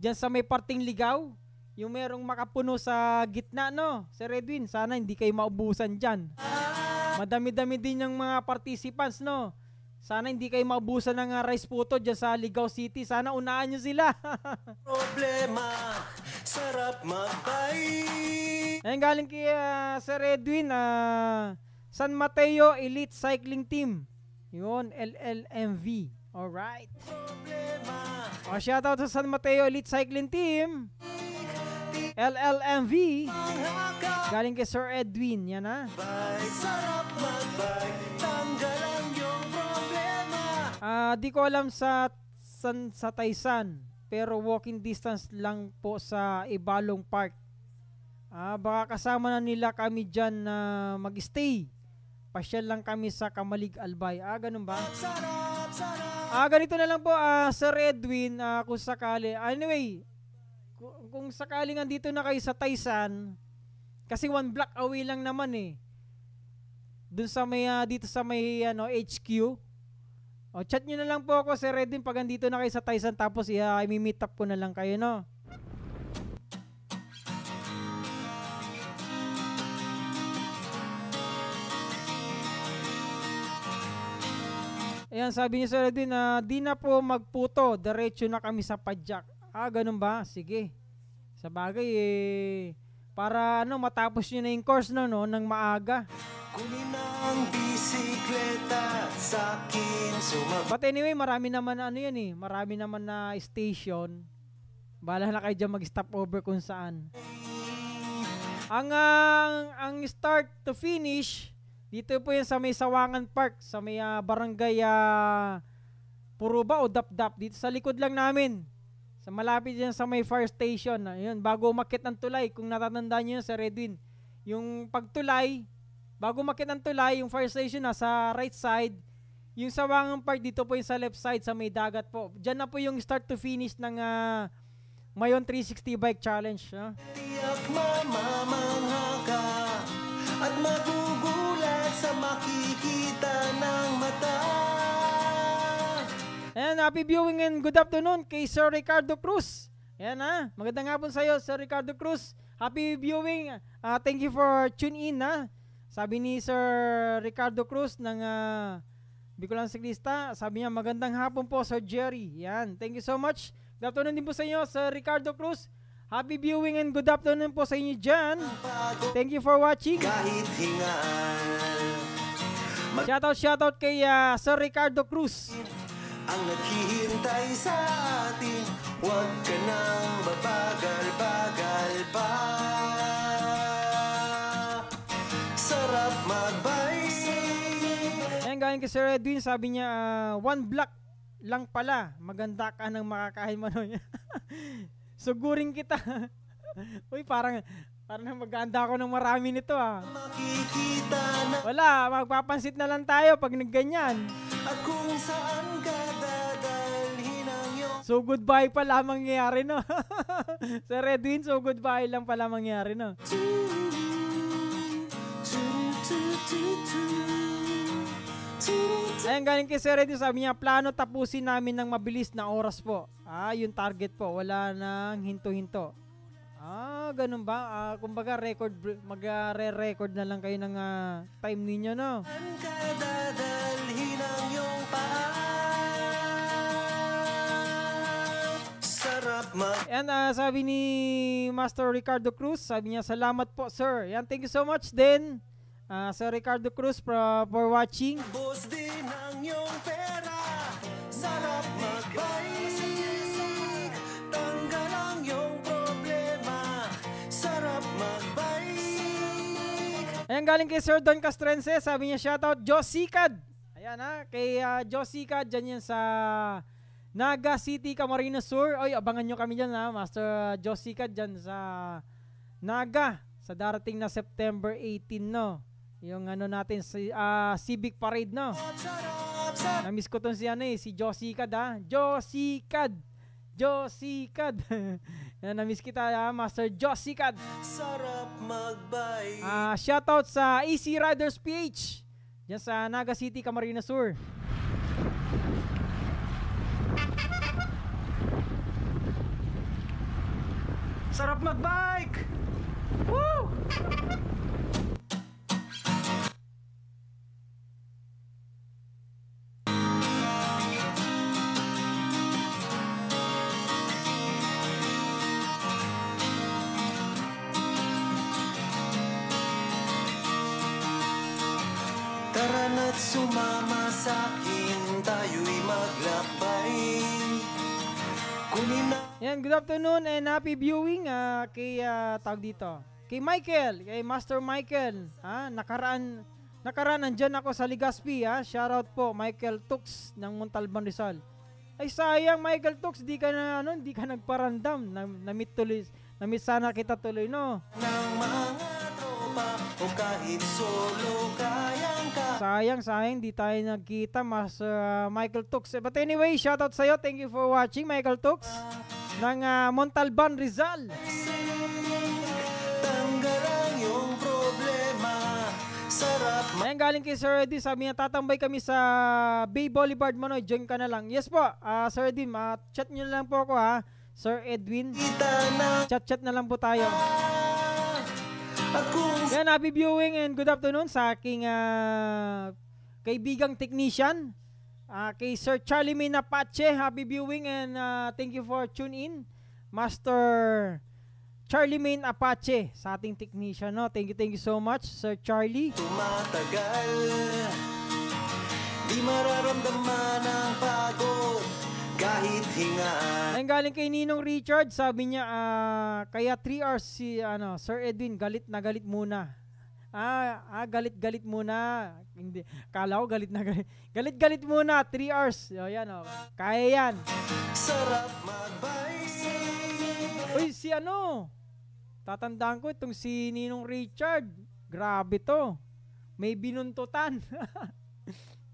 diyan sa may parting ligaw. Yung merong makapuno sa gitna, no? Sir Edwin, sana hindi kayo maubusan dyan. Madami-dami din yung mga participants, no? Sana hindi kayo maubusan ng rice puto dyan sa Ligaw City. Sana unahan nyo sila. Problema, sarap magbay. Ayun, galing kay Sir Edwin, San Mateo Elite Cycling Team. Yun, LLMV. Alright. Shoutout sa San Mateo Elite Cycling Team. LLMV. Galing kay Sir Edwin. Yan, Sarap magbay, tanggal ang iyong problema. Di ko alam sa Taysan, pero walking distance lang po sa Ibalong Park. Baka kasama na nila kami dyan na mag-stay. Pasyal lang kami sa Kamalig Albay. Ganun ba? Ganito na lang po, Sir Edwin, kung sakali. Anyway, kung sakaling andito na kayo sa Taysan, kasi 1 block away lang naman dun sa may dito sa may HQ. Chat nyo na lang po ako, Sir Redin, pag andito na kayo sa Taysan, tapos i-meet up ko na lang kayo, no? Ayan, sabi niya, Sir Redin, di na po magputo, diretso na kami sa Padjak. Ganun ba? Sige. Sa bagay, para matapos nyo na yung course, no, ng maaga. Kunin ang bisikleta sa akin sumabay. But anyway, marami naman marami naman na station. Bahala na kayo dyan mag-stop over kung saan. Ang start to finish, dito po yan sa may Sawangan Park, sa may barangay Puruba o Dapdap, dito sa likod lang namin. Sa malapit yan sa may fire station. Ayun, bago umakyat ng tulay, kung natatandaan nyo yun, Sir Edwin, yung pagtulay, bago umakyat ng tulay, yung fire station sa right side, yung Sawangan Park dito po yung sa left side, sa may dagat po. Diyan na po yung start to finish ng Mayon 360 Bike Challenge. Tiyak mamamangha ka at magugulat sa makikita ng mata. Ayan, happy viewing and good afternoon kay Sir Ricardo Cruz. Ayan magandang hapon sa iyo, Sir Ricardo Cruz. Happy viewing. Thank you for tune in Sabi ni Sir Ricardo Cruz ng Bicolan Siklista, sabi niya magandang hapon po, Sir Jerry. Yan, thank you so much. Good afternoon din po sa inyo, Sir Ricardo Cruz. Happy viewing and good afternoon po sa inyo dyan. Thank you for watching. Kahit hingaan, Shoutout kay Sir Ricardo Cruz. ang naghihintay sa atin, huwag ka nang babagal-bagal pa. Sarap magbaysik. Ayan, galing kay Sir Edwin, sabi niya 1 block lang pala, maganda ka nang makakain mo niya. Sugurin kita. Uy, parang maganda ako ng marami nito Makikita na Wala, magpapansit na lang tayo pag nagganyan. At kung saan ka dadalhin ang iyong So goodbye pala mangyayari, no? Sir Edwin, so goodbye lang pala mangyayari, no? Ayan, galing kay Sir Edwin, sabi niya, plano tapusin namin ng mabilis na oras po. Yung target po, wala nang hinto-hinto. Ganun ba? Kumbaga, magre-record na lang kayo ng time ninyo, no? ka dadalhin ang iyong paa. Sarap And sabi ni Master Ricardo Cruz, sabi niya, salamat po, sir. Yan, thank you so much din. Sir Ricardo Cruz for watching. magbos din ang iyong pera. Sarap magbike, tanggal ang iyong problema. Sarap magbike. Ayan, galing kay Sir Don Castrense, sabi niya, shoutout Josikad. Ayan kay Josikad, dyan yan sa Naga City, Camarines Sur. Oy, abangan nyo kami dyan, Master Josikad, dyan sa Naga, sa darating na September 18, no? Yung ano natin, Civic Parade, no? Na-miss ko si si Josikad, Josikad! Na-miss kita, Master Josikad. Sarap magbike. Shoutout sa Easy Riders PH, dyan sa Naga City, Camarines Sur. Sarap magbike. Woo! Tara na't sumama sa'kin, tayo'y maglakbay. Kunin na Yan, good afternoon and happy viewing kay tawag dito. Kay Michael, kay Master Michael. Nakaraan nandyan ako sa Legazpi, Shoutout po Michael Tux ng Montalban Rizal. Ay sayang Michael Tux, di ka nagparandam. Na-meet sana kita tuloy, no? ng mga tropa o kahit solo kayang ka. Sayang, di tayo nagkita, Master Michael Tux. But anyway, shoutout sa'yo. Thank you for watching, Michael Tux ng Montalban Rizal. Tanggal ang iyong problema. Sarap Ayan, galing kay Sir Edwin, sabi niya, tatambay kami sa Bay Boulevard, Manoy, join ka na lang. Yes po, Sir Edwin, chat nyo na lang po ako, Sir Edwin. makita na. Chat na lang po tayo. At kung Yan, happy viewing and good afternoon sa aking kaibigang technician, kay Sir Charlie May Apache. Happy viewing and thank you for tune in, Master Charlie May Apache, sa ating technician, no? Thank you so much, Sir Charlie. tumatagal, di mararamdaman ang pagod kahit hingaan. Ayun, galing kay Ninong Richard, sabi niya, kaya 3 hours si Sir Edwin, galit na galit muna. Galit muna. Hindi, kala ko galit na galit. Galit muna, 3 hours. O, yan, o. Kaya yan. Sarap magbike. Uy, tatandaan ko itong si Ninong Richard. Grabe to. May binuntutan.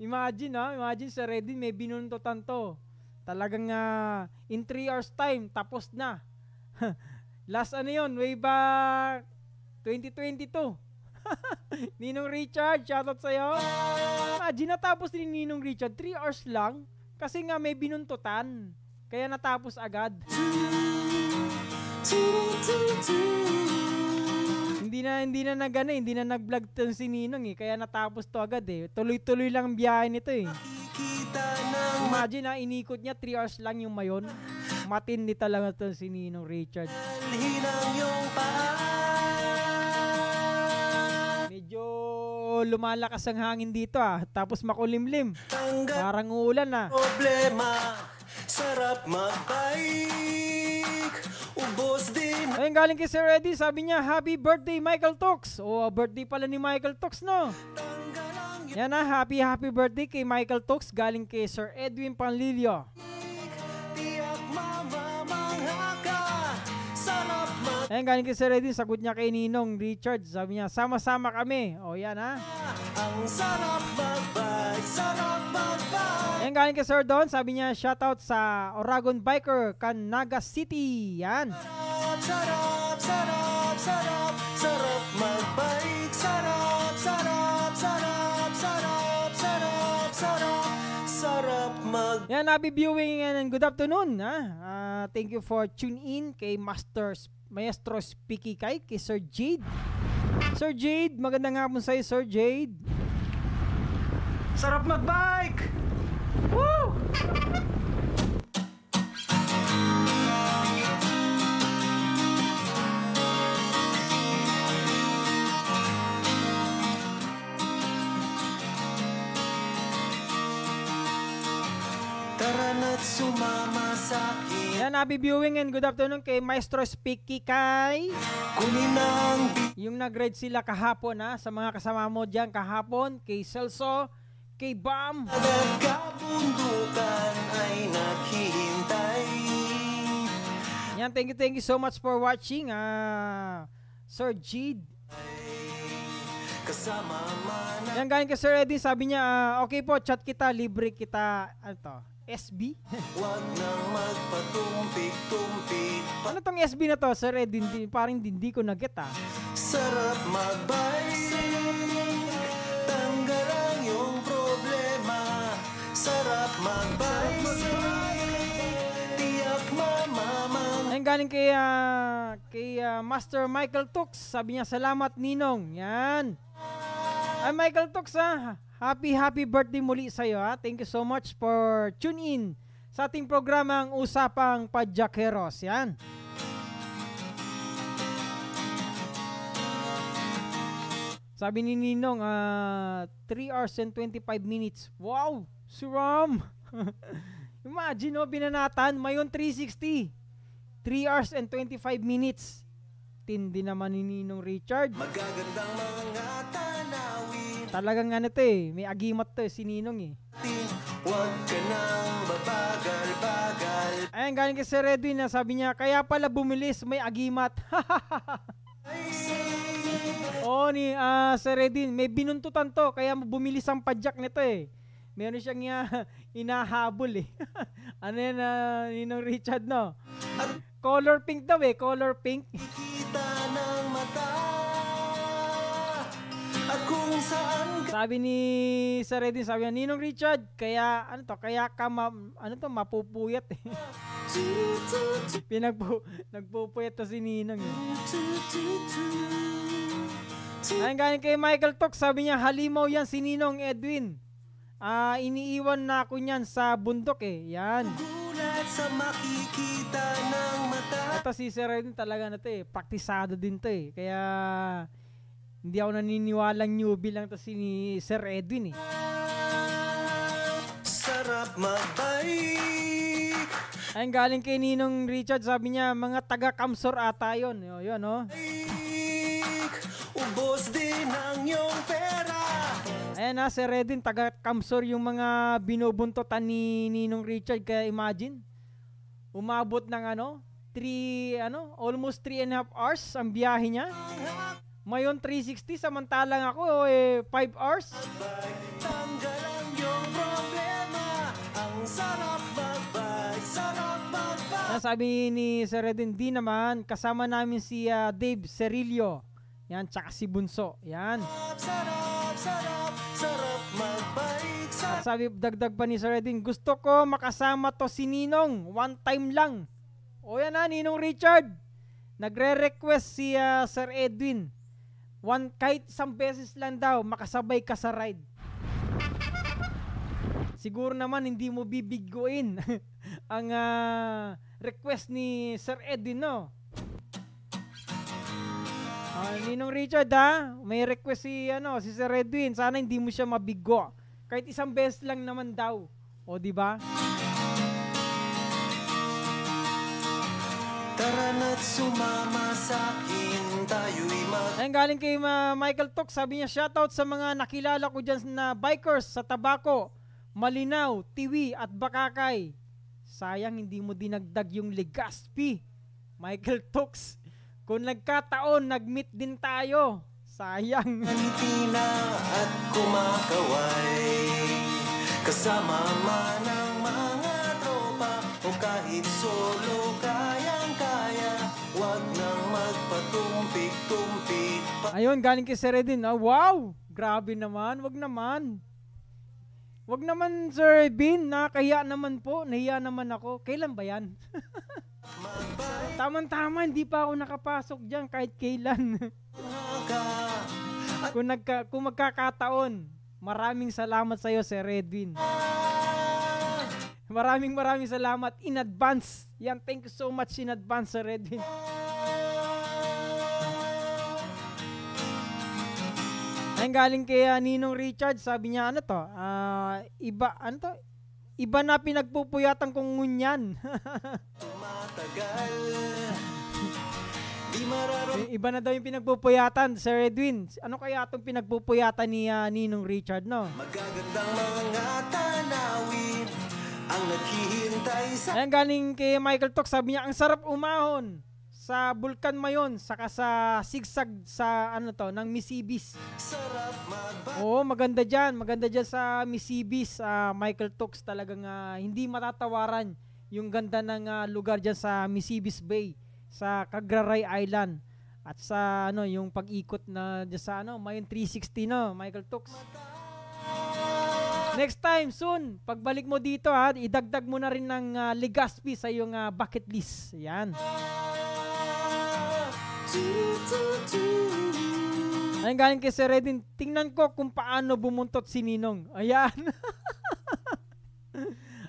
Imagine Sir Edwin, may binuntutan to. Talagang in 3 hours time, tapos na. Last way back 2022. Ninong Richard, shoutout sa'yo. Imagine, natapos ni Ninong Richard, 3 hours lang. Kasi nga may binuntutan. Kaya natapos agad. Hindi na nag-vlog si Ninong kaya natapos to agad Tuloy-tuloy lang ang biyahe nito Kita ng Imagine inikot niya 3 hours lang yung mayon. Matindi talaga to si Ninong Richard. malhin ang iyong paa. Medyo lumalakas ang hangin dito tapos makulimlim. Tanggal Parang uulan problema. Sarap magbike. Ubos din Ayun, galing kay Sir Eddie, sabi niya, happy birthday Michael Tux. Birthday pala ni Michael Tux, no? tanggal ang iyong Yan happy birthday kay Michael Tux, galing kay Sir Edwin Panlilio. tiyak mamamangha ka. Sarap Ayun, galing kay Sir Eddie, sagot niya kay Ninong Richard, sabi niya, sama-sama kami. O yan ang sarap magbike. Ayan, galing kay Sir Don, sabi niya, shoutout sa Oragon Biker, Canaga City. Yan. Sarap, sarap, sarap, sarap magbike. Sarap, sarap, sarap, sarap, sarap, sarap, sarap mag... Yan, happy viewing and good afternoon. Thank you for tune in kay Maestro Speaky kay Sir Jade. Sir Jade, magandang hapon sa'yo, Sir Jade. Sarap magbike! Woo! Tara na't sumama sa'kin. Yan, happy viewing and good afternoon kay Maestro Speaky kay. Kunin ang Yung nag-ride sila kahapon sa mga kasama mo dyan kahapon, kay Celso, kay Bam. nagkabundukan ay naghihintay. Yan, thank you so much for watching, Sir Jade. Kasama man Yan, galing kay Sir Eddie, sabi niya, okay po, chat kita, libre kita, ano to, SB? wag nang magpatumpik-tumpik. Ano tong SB na to, Sir Eddie? Parang hindi ko na-get Sarap magbike, tanggal ang iyong problema. Sarap magbike, tiyak mamamang. Ayun, galing kay Master Michael Tux, sabi niya, salamat Ninong. Yan. Ay, Michael Tux, happy birthday muli sa'yo, Thank you so much for tune in sa ating programang Usapang Padyakeros. Yan. Sabi ni Ninong, 3 hours and 25 minutes. Wow! Suram! Imagine, binanatan, mayon 360. 3 hours and 25 minutes. Tindi naman ni Ninong Richard. Magagandang mga tanawin. Talagang may agimat si Ninong Huwag ka nang babagal-bagal. Ayan, galing kay Sir Edwin na sabi niya, kaya pala bumilis, may agimat. Oo, ni Sir Edwin, may binuntutan to, kaya bumilis ang padyak nito Meron siyang inahabol Ano yan, Ninong Richard, no? Color pink daw color pink. Kita ng mata. At kung saan ka Sabi ni Sir Edwin, sabi niya, Ninong Richard, kaya kaya ka mapupuyat nagpupuyat to si Ninong Ayun, galing kay Michael Tok, sabi niya, halimaw yan si Ninong Edwin. Iniiwan na ako niyan sa bundok Yan. gulat sa makikita ng mata. Ito si Sir Edwin talaga praktisado din to Kaya hindi ako naniniwalang newbie lang to si Sir Edwin Sarap magbike. Ayun, galing kay Ninong Richard, sabi niya, mga taga-Kamsor ata yun. Yun, Ubos din ang iyong pera. Ayan Sir Edwin, taga-Kamsor yung mga binubuntotan ni Ninong Richard. Kaya imagine, umabot ng almost 3.5 hours ang biyahe niya. Mayon 360, samantalang ako 5 hours. Tanggal ang iyong problema. Ang sarap magbike. Sarap magbike. Sabi ni Sir Edwin, di naman, kasama namin si Dave Cerillo. Yan, tsaka si Bunso. Yan. Sarap, sarap, sarap magbike. At sabi, dagdag pa ni Sir Edwin, gusto ko makasama to si Ninong. One time lang. O yan Ninong Richard. Nagre-request si Sir Edwin. Kahit isang beses lang daw, makasabay ka sa ride. Siguro naman hindi mo bibiguin ang request ni Sir Edwin, no? Ninong Richard, may request si Sir Edwin. Sana hindi mo siya mabigo. Kahit isang beses lang naman daw. O, di ba? Tara na't sumama sa'kin, tayo'y Ayun, galing kay Michael Tok, sabi niya, shoutout sa mga nakilala ko dyan na bikers sa Tabaco, Malinaw, Tiwi at Bakakay. Sayang hindi mo dinagdag yung Legazpi. Michael Toks, kung nagkataon, nag-meet din tayo Sayang. Ngiti na at kumakaway kasama man ang mga tropa o kahit solo kayang-kaya. Wag nang magpatumpik-tumpik pa. Ayun, galing kay Sir Edwin. Wow! Grabe naman. Wag naman. Wag naman, Sir Edwin. Nakakahiya naman po. Nahiya naman ako. Kailan ba yan? Tama-tama, hindi pa ako nakapasok dyan kahit kailan. Kung magkakataon, maraming salamat sa'yo, Sir Edwin. Maraming salamat in advance. Yan, thank you so much in advance, Sir Edwin. Ayun, galing kay Ninong Richard, sabi niya, ano to? Iba na pinagpupuyatan kong ngunyan. Tumatagal, di mararamdaman. Iba na daw yung pinagpupuyatan, Sir Edwin. Ano kaya itong pinagpupuyatan ni Ninong Richard, no? Magagandang mga tanawin ang naghihintay sa Ayan, galing kay Michael Tok, sabi niya, ang sarap umahon sa Bulkan Mayon, saka sa sigsag sa ng Misibis. sarap magbalik. Oo, maganda dyan sa Misibis, Michael Tok, talagang hindi matatawaran yung ganda ng lugar dyan sa Misibis Bay, sa Cagraray Island, at sa yung pag-ikot na dyan sa Mayon 360, no, Michael Tok. Next time, soon, pagbalik mo dito, idagdag mo na rin ng Legazpi sa iyong bucket list. Yan. Ayun, galing kay Sir Edwin, tingnan ko kung paano bumuntot si Ninong. Ayan.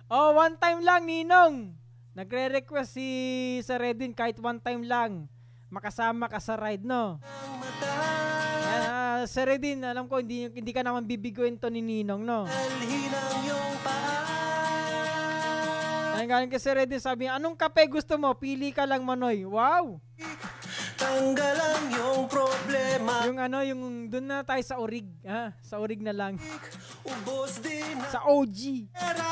One time lang, Ninong. Nagre-request si Sir Edwin kahit one time lang makasama ka sa ride, no? Ayan, Sir Edwin, alam ko hindi ka naman bibiguin to ni Ninong, no? Ayun, galing kay Sir Edwin, sabi niya, anong kape gusto mo? Pili ka lang, Manoy. Wow! Tanggalan yung problema. Yung doon na tayo sa Orig. Sa Orig na lang. Ubos din Sa OG. pera.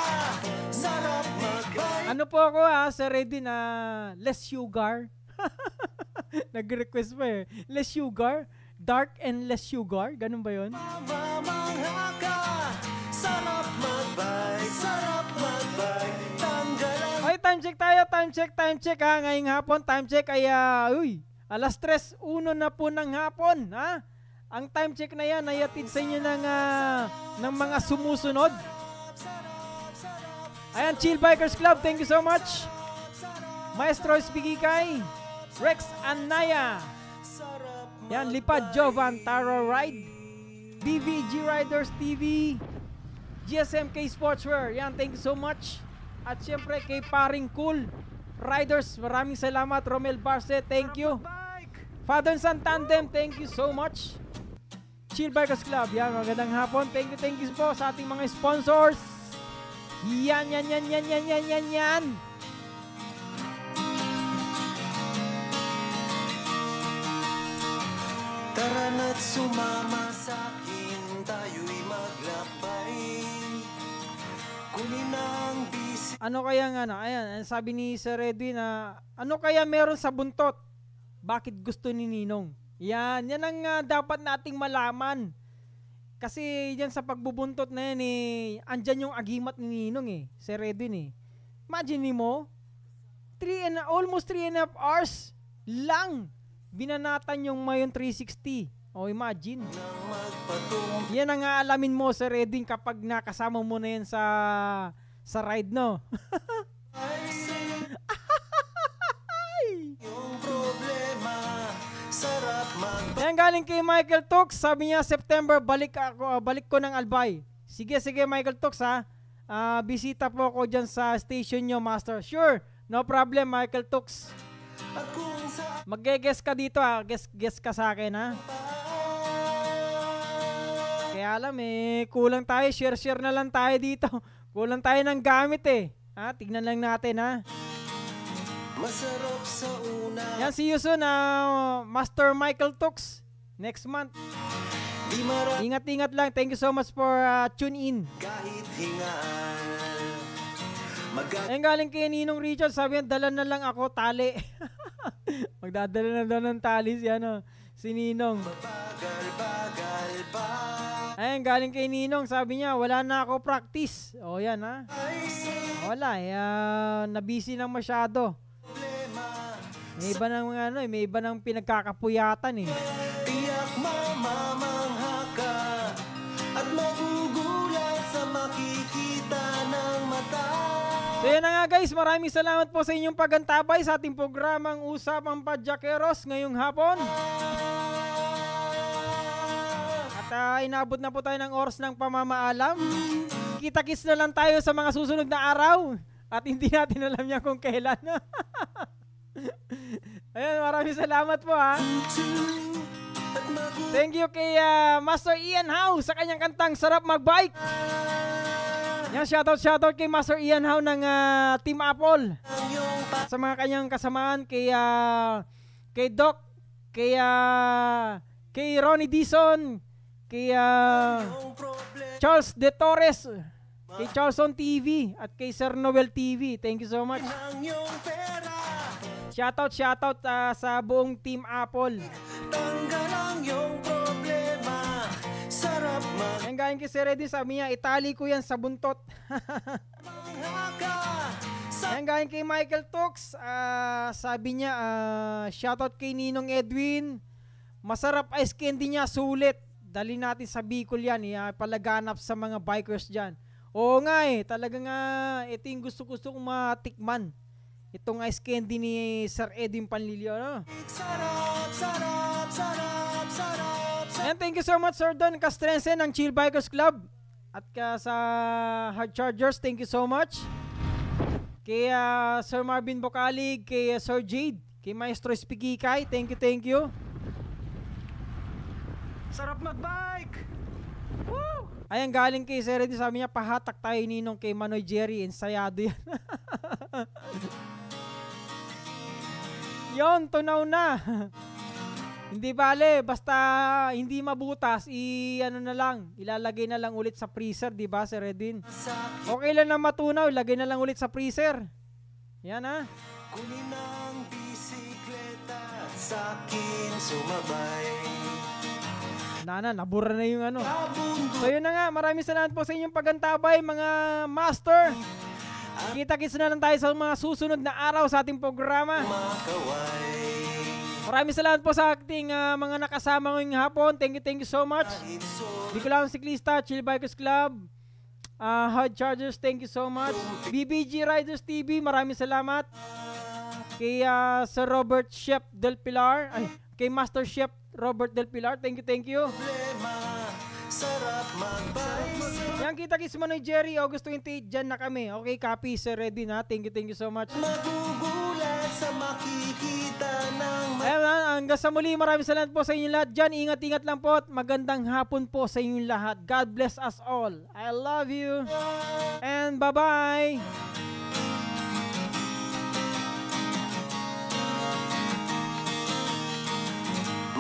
Sarap magbay. Ano po ako Sir Edwin, less sugar. Nag-request pa eh. Less sugar. Dark and less sugar. Ganun ba yun? Mamamangha ka. Sarap magbay. Sarap magbay. Tanggalan. Okay, time check tayo. Time check ngayong hapon. Time check ay, alas 3:01 na po ng hapon, Ang time check na yan ay atid sa inyo ng mga sumusunod. Ayan, Chill Bikers Club, thank you so much. Maestro Spigikay, Rex Anaya. Yan, Lipad Jovan, Taro Ride, BVG Riders TV, GSMK Sportswear. Yan, thank you so much. At syempre kay Paring Cool Riders, maraming salamat. Romel Barce, thank you. Father and Son Tandem, thank you so much. Chill Bikers Club, yan, magandang hapon. Thank you po sa ating mga sponsors. Yan. Tara na't sumama sa'kin, tayo'y maglakbay. Kunin ang busy. Ano kaya ayan, sabi ni Sir Edwin ano kaya meron sa buntot? Bakit gusto ni Ninong? Yan ang dapat nating malaman. Kasi yan sa pagbubuntot na yan andyan yung agimat ni Ninong Sir Edwin Imagine mo, almost 3.5 hours lang binanatan yung Mayon 360. Imagine. Yan ang aalamin mo, Sir Edwin, kapag nakasama mo na yan sa ride, no? Yung problema, sarap magbay. Yan, galing kay Michael Tux. Sabi niya, September, balik ko ng Albay. Sige, Michael Tux, bisita po ako dyan sa station nyo, Master. Sure, no problem, Michael Tux. At kung saan Mag-guess ka dito, guess ka sa akin, Kaya alam kulang tayo, share na lang tayo dito. Kulang tayo ng gamit tignan lang natin, masarap sa una. Yan, see you soon, Master Michael Tux. Next month. Di marami Ingat-ingat lang. Thank you so much for tune in. kahit hingaan. Ayun, galing kay Ninong Richard, sabi niya, dala na lang ako tali. Magdadala na daw ng tali si Ninong. Magbagal Ayun, galing kay Ninong, sabi niya, wala na ako practice. O yan ha. Wala nabisi lang masyado. May iba ng ano, may iba ng pinagkakapuyatan eh. Tiyak mamamangha ka at magugulat sa makikita ng mata. So yan na nga guys, maraming salamat po sa inyong pagantabay sa ating programang Usapang Padyakeros ngayong hapon. At inabot na po tayo ng oras ng pamamaalam. Kita-kits na lang tayo sa mga susunod na araw. At hindi natin alam yan kung kailan. Ayun, maraming salamat po ha. Thank you kay Master Ian Howe sa kanyang kantang Sarap Magbike. Yan, shoutout kay Master Ian Howe ng Team Apple. Sa mga kanyang kasamaan kay Doc, kay Ronnie Dison, kay Charles De Torres, kay Charleston TV at kay Sir Noel TV. Thank you so much. Shoutout sa buong Team Apple. Tanggalang yung problema. Sarap Yan galing kay Sir Edwin, sabi niya, itali ko yan sa buntot. Yan galing kay Michael Tux, sabi niya, shoutout kay Ninong Edwin. Masarap ice candy niya, sulit. Dali natin sa Bicol yan, palaganap sa mga bikers dyan. Oo nga talaga nga, ito yung gusto kong matikman. Itong ice candy ni Sir Edwin Panlilio, no? And thank you so much, Sir Don Castrense ng Chill Bikers Club. At sa Hard Chargers, thank you so much. Kay Sir Marvin Bocalig, kay Sir Jade, kay Maestro Spikikay, thank you. Sarap magbike! Woo! Ayan, galing kay Sir Edwin, sabi niya, pahatak tayo Ninong kay Manoy Jerry, ensayado yan. Yon, tunaw na. Hindi bale, basta hindi mabutas, ilalagay na lang ulit sa freezer, di ba, Sir Edwin? Okay lang na matunaw, ilagay na lang ulit sa freezer. Yan ha. Kunin ang bisikleta sa akin sumabay. Nabura na yung ano. So yun na nga, maraming salamat po sa inyong pagantabay, mga master. Kita-kits na lang tayo sa mga susunod na araw sa ating programa. Maraming salamat po sa ating mga nakasama ngayong hapon. Thank you so much. Bicolano Siklista, Chill Bikers Club, Hard Chargers, thank you so much. BBG Riders TV, maraming salamat. Kay Sir Robert Shep Del Pilar, kay Master Shep Robert Del Pilar, thank you. Yan, kita-kits mo na Jerry, August 28, dyan na kami. Okay, copy, Sir Reddy na. Thank you so much. Magugulat sa makikita ng Ayan, hanggang sa muli, maraming salamat po sa inyo lahat dyan. Ingat-ingat lang po at magandang hapon po sa inyo lahat. God bless us all. I love you. And bye-bye.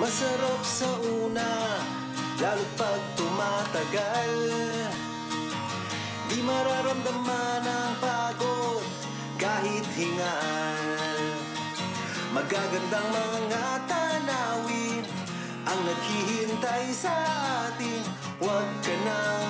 Masarap sa una, lalo't pag tumatagal. Di mararamdaman ang pagod kahit hingal. Magagandang mga tanawin ang naghihintay sa atin. Huwag ka nang